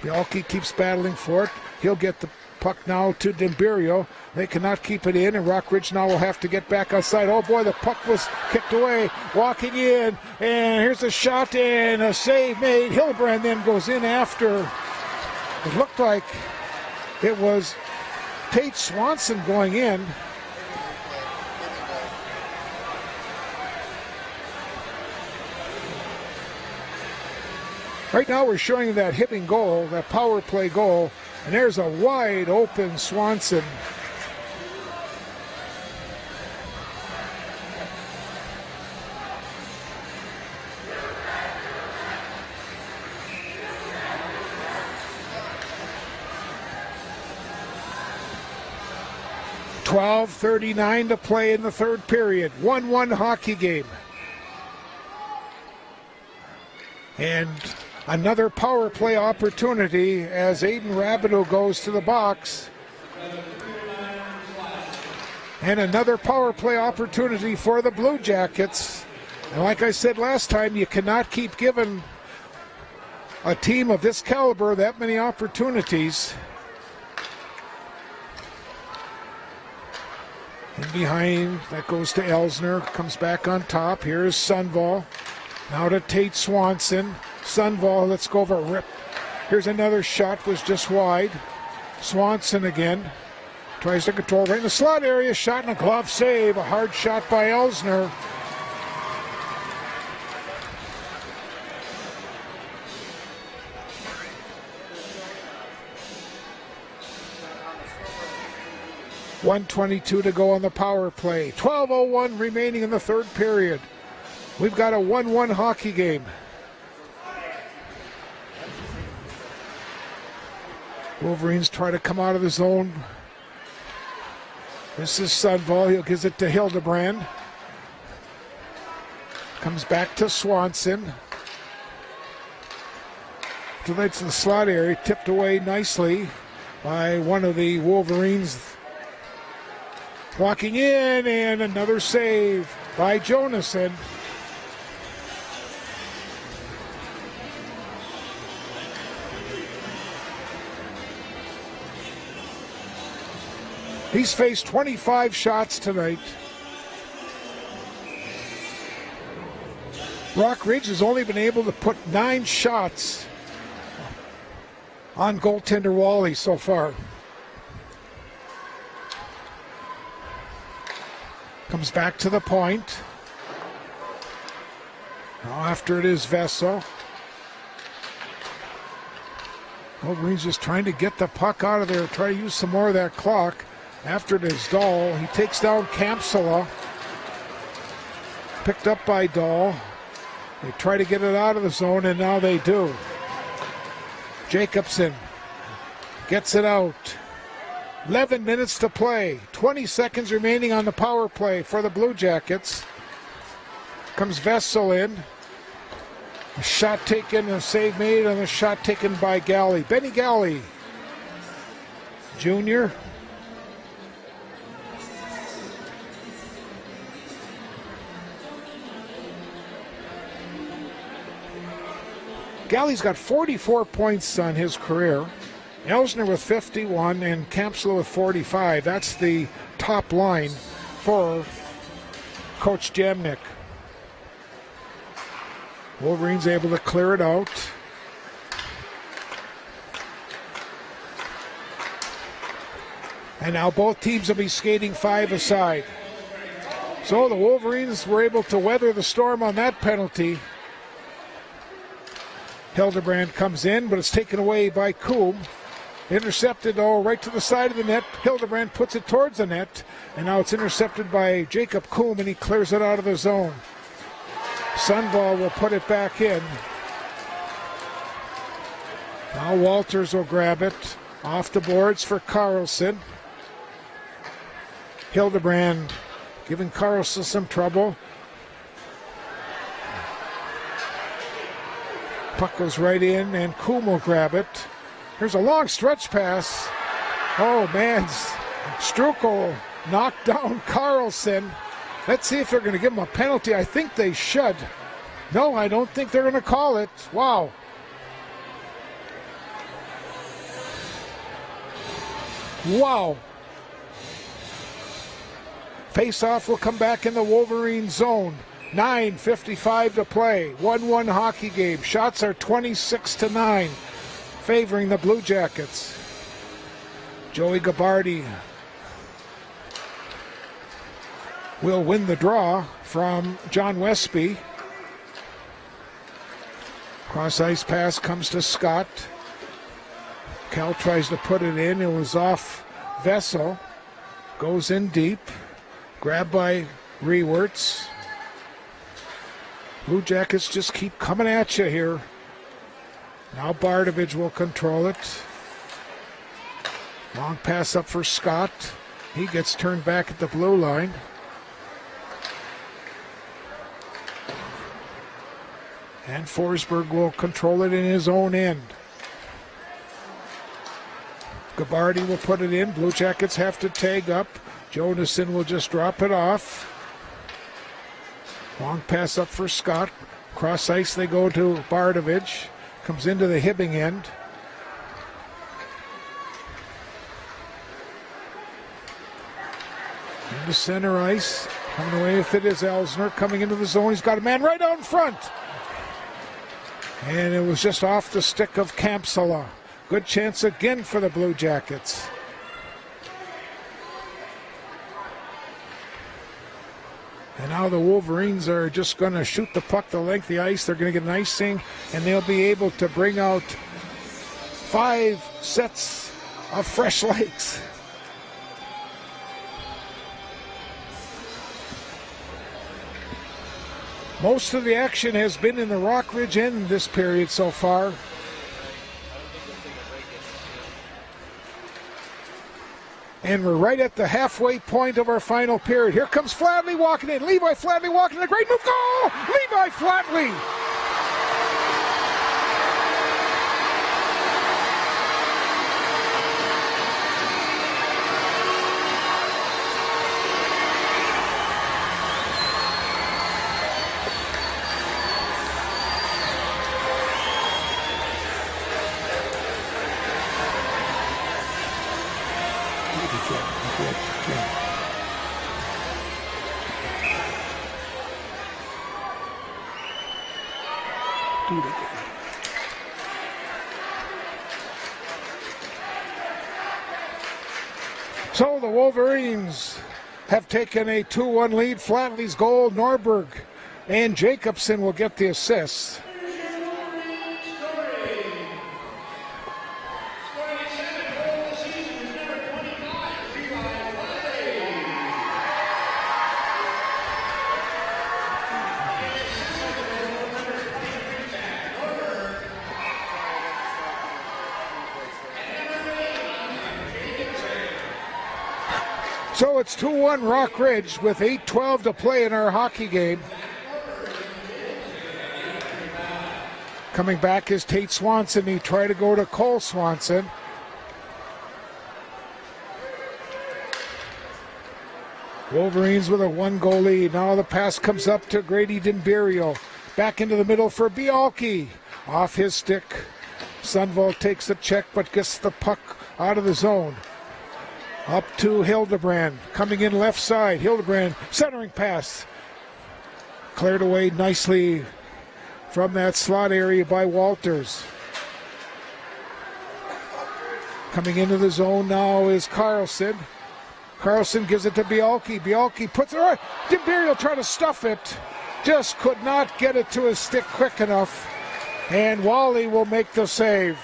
Bielke keeps battling for it. He'll get the puck now to D'Imberio. They cannot keep it in, and Rockridge now will have to get back outside. Oh boy, the puck was kicked away. Walking in, and here's a shot and a save made. Hildebrand then goes in after. It looked like it was Tate Swanson going in. Right now we're showing that Hibbing goal, that power play goal, and there's a wide open Swanson. 12:39 to play in the third period. 1-1 hockey game. And another power play opportunity as Aiden Rabideau goes to the box. And another power play opportunity for the Blue Jackets. And like I said last time, you cannot keep giving a team of this caliber that many opportunities. And behind, that goes to Elsner, comes back on top. Here's Sundvall. Now to Tate Swanson. Sundvall, let's go over rip. Here's another shot, was just wide. Swanson again. Tries to control right in the slot area. Shot and a glove save. A hard shot by Elsner. .122 to go on the power play. 12:01 remaining in the third period. We've got a 1-1 hockey game. Wolverines try to come out of the zone. This is Sundvall. He gives it to Hildebrand. Comes back to Swanson. To the slot area. Tipped away nicely by one of the Wolverines. Walking in, and another save by Jonason. He's faced 25 shots tonight. Rock Ridge has only been able to put 9 shots on goaltender Wally so far. Comes back to the point. Now after it is Vessel. Wolverine's just trying to get the puck out of there, try to use some more of that clock. After it is Dahl. He takes down Kampsala. Picked up by Dahl. They try to get it out of the zone, and now they do. Jacobson gets it out. 11 minutes to play. 20 seconds remaining on the power play for the Blue Jackets. Comes Vessel in. A shot taken, a save made, and a shot taken by Galley. Benny Galley, Jr. Galley's got 44 points on his career. Elsner with 51 and Kampsala with 45. That's the top line for Coach Jamnik. Wolverines able to clear it out. And now both teams will be skating 5 aside. So the Wolverines were able to weather the storm on that penalty. Hildebrand comes in, but it's taken away by Coombe. Intercepted, right to the side of the net. Hildebrand puts it towards the net, and now it's intercepted by Jacob Coombe, and he clears it out of the zone. Sundvall will put it back in. Now Walters will grab it. Off the boards for Carlson. Hildebrand giving Carlson some trouble. Puck goes right in, and Coombe will grab it. Here's a long stretch pass. Oh, man. Strukel knocked down Carlson. Let's see if they're going to give him a penalty. I think they should. No, I don't think they're going to call it. Wow. Wow. Face-off will come back in the Wolverine zone. 9:55 to play. 1-1 hockey game. Shots are 26-9, favoring the Blue Jackets. Joey Gabardi will win the draw from John Westby. Cross-ice pass comes to Scott. Cal tries to put it in. It was off Vessel. Goes in deep. Grabbed by Rewerts. Blue Jackets just keep coming at you here. Now Bardovich will control it. Long pass up for Scott. He gets turned back at the blue line. And Forsberg will control it in his own end. Gabardi will put it in. Blue Jackets have to tag up. Jonason will just drop it off. Long pass up for Scott. Cross ice they go to Bardovich. Comes into the Hibbing end. Into center ice. Coming away with it is Elsner. Coming into the zone. He's got a man right out in front. And it was just off the stick of Kampsala. Good chance again for the Blue Jackets. And now the Wolverines are just going to shoot the puck the length of the ice. They're going to get an icing, and they'll be able to bring out 5 sets of fresh legs. Most of the action has been in the Rockridge end this period so far. And we're right at the halfway point of our final period. Here comes Flatley walking in. Levi Flatley walking in. A great move. Goal! Levi Flatley! Do it again. So the Wolverines have taken a 2-1 lead. Flatley's goal, Norberg and Jacobson will get the assists. So it's 2-1 Rockridge with 8:12 to play in our hockey game. Coming back is Tate Swanson. He tried to go to Cole Swanson. Wolverines with a 1-goal lead. Now the pass comes up to Grady Dimberio. Back into the middle for Bialke. Off his stick. Sundvall takes the check but gets the puck out of the zone. Up to Hildebrand, coming in left side. Hildebrand, centering pass. Cleared away nicely from that slot area by Walters. Coming into the zone now is Carlson. Carlson gives it to Bialke. Bialke puts it right. Dimberio trying to stuff it. Just could not get it to his stick quick enough. And Wally will make the save.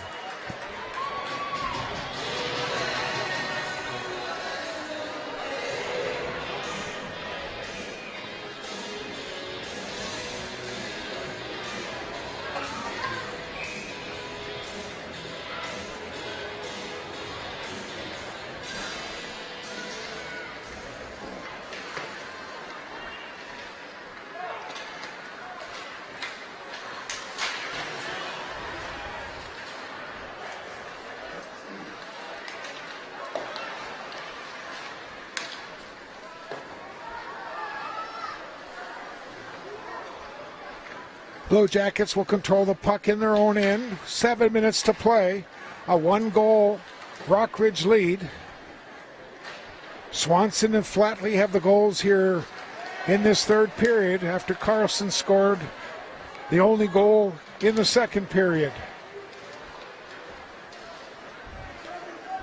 Blue Jackets will control the puck in their own end. 7 minutes to play. A 1-goal Rockridge lead. Swanson and Flatley have the goals here in this third period after Carlson scored the only goal in the second period.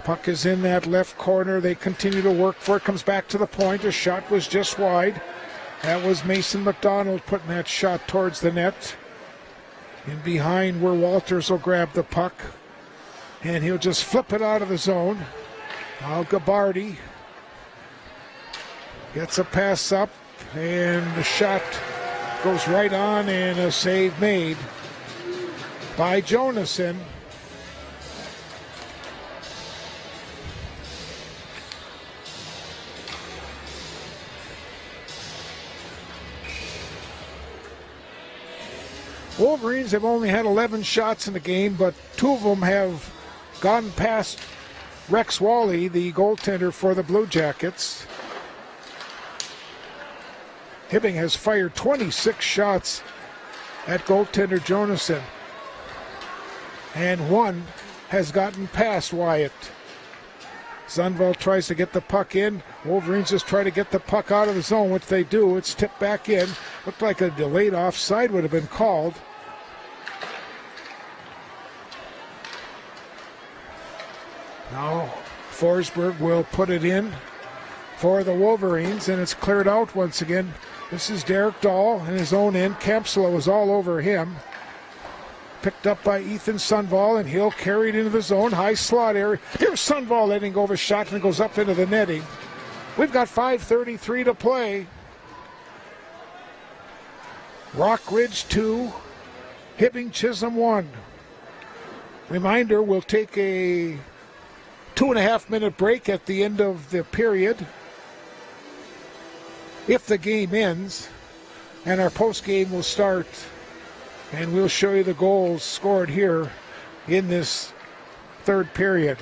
Puck is in that left corner. They continue to work for it. Comes back to the point. A shot was just wide. That was Mason McDonald putting that shot towards the net. In behind where Walters will grab the puck. And he'll just flip it out of the zone. Now Gabardi gets a pass up. And the shot goes right on and a save made by Jonason. Wolverines have only had 11 shots in the game, but 2 of them have gone past Rex Wally, the goaltender for the Blue Jackets. Hibbing has fired 26 shots at goaltender Jonason, and 1 has gotten past Wyatt. Sundvall tries to get the puck in. Wolverines just try to get the puck out of the zone, which they do. It's tipped back in. Looked like a delayed offside would have been called. Now Forsberg will put it in for the Wolverines, and it's cleared out once again. This is Derek Dahl in his own end. Kampsela was all over him. Picked up by Ethan Sundvall, and he'll carry it into the zone. High slot area. Here's Sundvall letting go of a shot, and it goes up into the netting. We've got 5:33 to play. Rockridge 2, Hibbing Chisholm 1. Reminder, we'll take a 2.5-minute break at the end of the period if the game ends, and our post game will start, and we'll show you the goals scored here in this third period.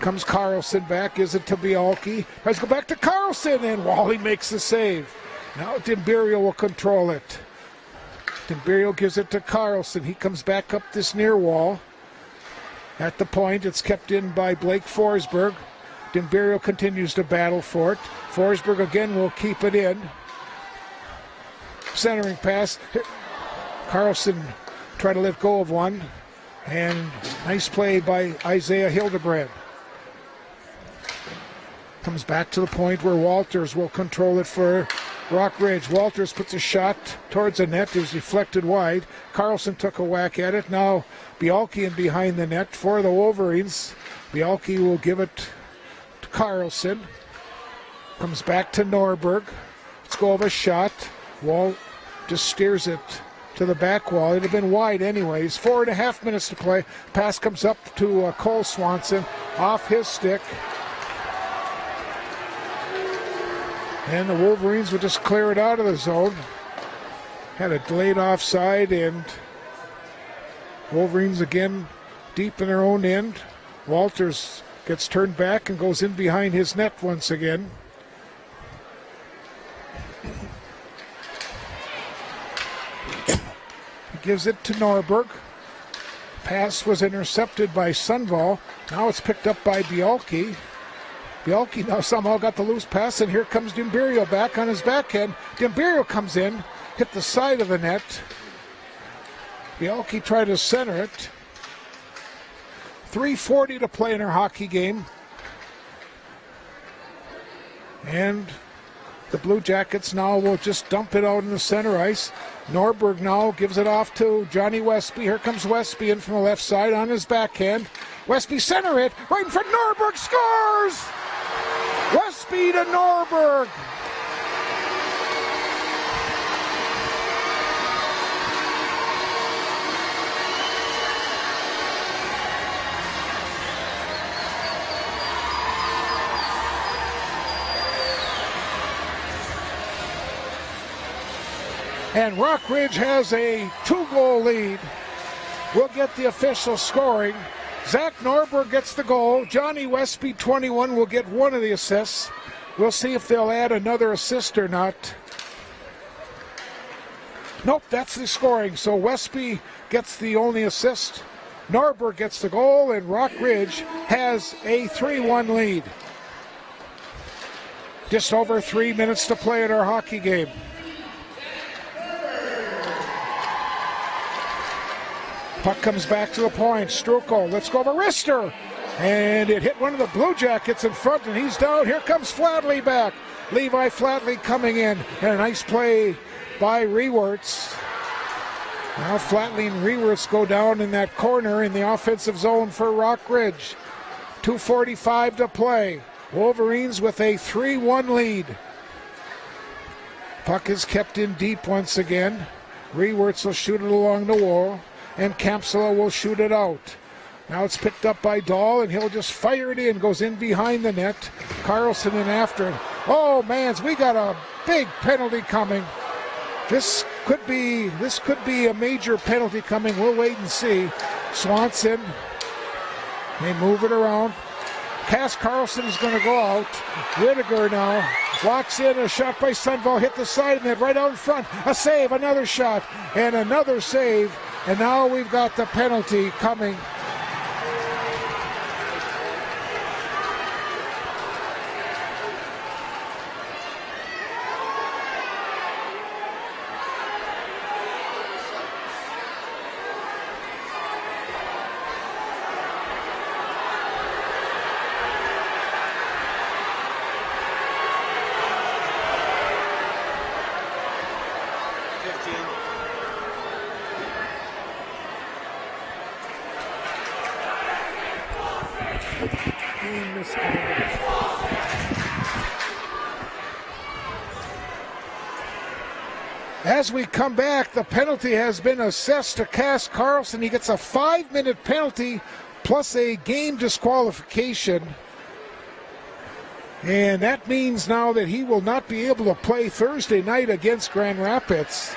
Comes Carlson back, gives it to Bialki. Tries to go back to Carlson, and Wally makes the save. Now Dimberio will control it. Dimberio gives it to Carlson. He comes back up this near wall. At the point, it's kept in by Blake Forsberg. Dimberio continues to battle for it. Forsberg again will keep it in. Centering pass. Carlson try to let go of one. And nice play by Isaiah Hildebrand. Comes back to the point where Walters will control it for Rockridge. Walters puts a shot towards the net. It was deflected wide. Carlson took a whack at it. Now Bialki in behind the net for the Wolverines. Bialki will give it to Carlson. Comes back to Norberg. Let's go of a shot. Wall just steers it to the back wall. It'd have been wide anyways. 4.5 minutes to play. Pass comes up to Cole Swanson off his stick. And the Wolverines would just clear it out of the zone. Had a delayed offside, and Wolverines again deep in their own end. Walters gets turned back and goes in behind his net once again. He gives it to Norberg. Pass was intercepted by Sundvall. Now it's picked up by Bialki. Bialki now somehow got the loose pass, and here comes Dimberio back on his backhand. Dimberio comes in, hit the side of the net. Bialki tried to center it. 3:40 to play in our hockey game. And the Blue Jackets now will just dump it out in the center ice. Norberg now gives it off to Johnny Westby. Here comes Westby in from the left side on his backhand. Westby center it, right in front. Norberg scores! Westby to Norberg. And Rockridge has a 2-goal lead. We'll get the official scoring. Zach Norberg gets the goal. Johnny Westby, 21, will get one of the assists. We'll see if they'll add another assist or not. Nope, that's the scoring. So Westby gets the only assist. Norberg gets the goal, and Rockridge has a 3-1 lead. Just over 3 minutes to play in our hockey game. Puck comes back to the point. Strukel, let's go over Rister. And it hit one of the Blue Jackets in front, and he's down. Here comes Flatley back. Levi Flatley coming in. And a nice play by Rewerts. Now Flatley and Rewerts go down in that corner in the offensive zone for Rockridge. 2:45 to play. Wolverines with a 3-1 lead. Puck is kept in deep once again. Rewerts will shoot it along the wall, and Kampsela will shoot it out. Now it's picked up by Dahl, and he'll just fire it in. Goes in behind the net. Carlson in after it. Oh, man, we got a big penalty coming. This This could be a major penalty coming. We'll wait and see. Swanson, they move it around. Cass Carlson is going to go out. Whittaker now walks in. A shot by Sundvall hit the side of net right out in front. A save, another shot, and another save. And now we've got the penalty coming. As we come back, the penalty has been assessed to Cass Carlson. He gets a 5-minute penalty plus a game disqualification. And that means now that he will not be able to play Thursday night against Grand Rapids.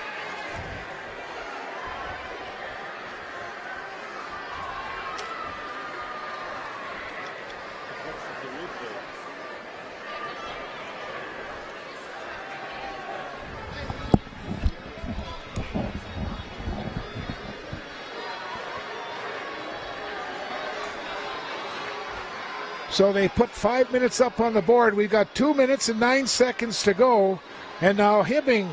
So they put 5 minutes up on the board. We've got 2 minutes and 9 seconds to go. And now Hibbing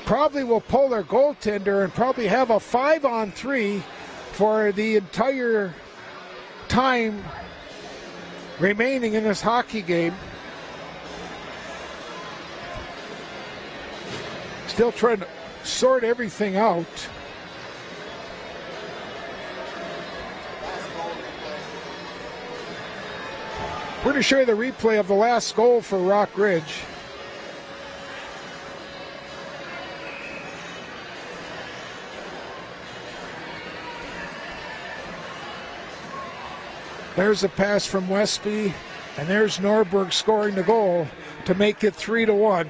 probably will pull their goaltender and probably have a 5-on-3 for the entire time remaining in this hockey game. Still trying to sort everything out. We're going to show you the replay of the last goal for Rock Ridge. There's a pass from Westby, and there's Norberg scoring the goal to make it 3-1.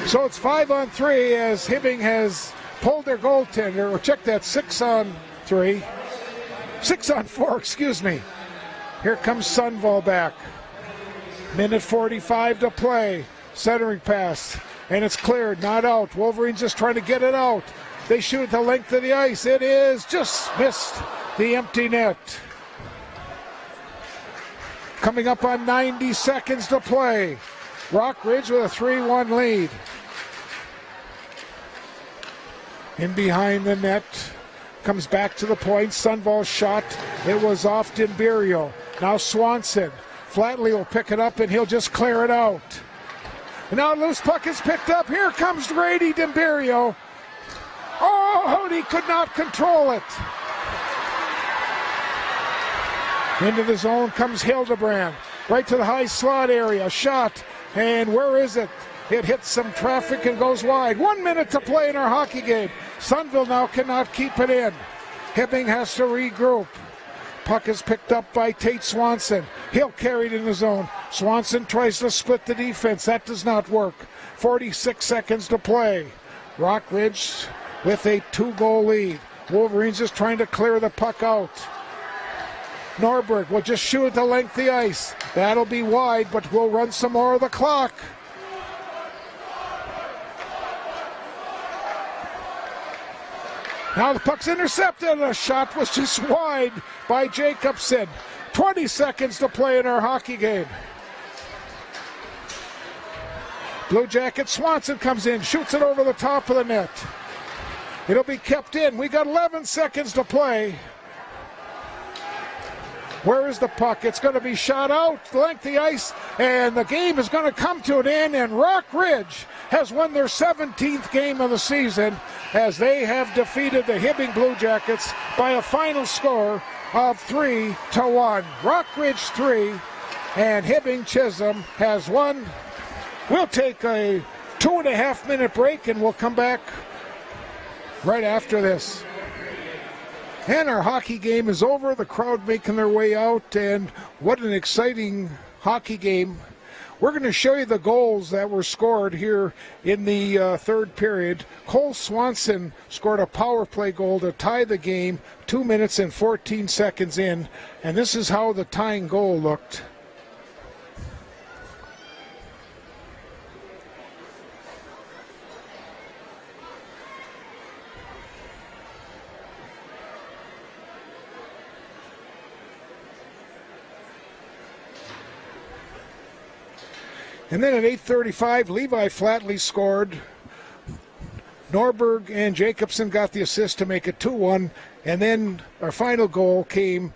So it's 5-on-3 as Hibbing has pulled their goaltender, or check that, 6-on-3. 6-on-4, excuse me. Here comes Sundvall back. Minute 45 to play. Centering pass, and it's cleared, not out. Wolverine's just trying to get it out. They shoot the length of the ice. It is just missed the empty net. Coming up on 90 seconds to play. Rock Ridge with a 3-1 lead. In behind the net, comes back to the point. Sundvall shot. It was off Dimberio. Now Swanson. Flatley will pick it up and he'll just clear it out. And now loose puck is picked up. Here comes Grady Dimberio. Oh, he could not control it. Into the zone comes Hildebrand. Right to the high slot area. Shot. And where is it? It hits some traffic and goes wide. 1 minute to play in our hockey game. Sunville now cannot keep it in. Hibbing has to regroup. Puck is picked up by Tate Swanson. He'll carry it in the zone. Swanson tries to split the defense. That does not work. 46 seconds to play. Rock Ridge with a 2-goal lead. Wolverines just trying to clear the puck out. Norberg will just shoot the length of the ice. That'll be wide, but we'll run some more of the clock. Now the puck's intercepted. A shot was just wide by Jacobson. 20 seconds to play in our hockey game. Blue Jacket Swanson comes in, shoots it over the top of the net. It'll be kept in. We got 11 seconds to play. Where is the puck? It's going to be shot out, length of the ice, and the game is going to come to an end, and Rock Ridge has won their 17th game of the season as they have defeated the Hibbing Blue Jackets by a final score of 3-1. Rock Ridge 3 and Hibbing Chisholm has won. We'll take a 2.5 minute break and we'll come back right after this. And our hockey game is over. The crowd making their way out, and what an exciting hockey game. We're going to show you the goals that were scored here in the third period. Cole Swanson scored a power play goal to tie the game 2 minutes and 14 seconds in, and this is how the tying goal looked. And then at 8:35, Levi Flatley scored. Norberg and Jacobson got the assist to make it 2-1. And then our final goal came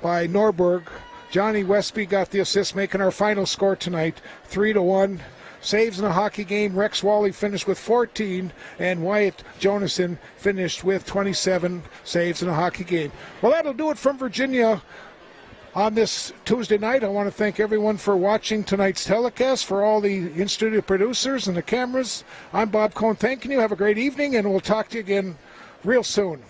by Norberg. Johnny Westby got the assist, making our final score tonight, 3-1. Saves in a hockey game. Rex Wally finished with 14, and Wyatt Jonason finished with 27 saves in a hockey game. Well, that'll do it from Virginia. On this Tuesday night, I want to thank everyone for watching tonight's telecast, for all the in-studio producers and the cameras. I'm Bob Cohn thanking you. Have a great evening, and we'll talk to you again real soon.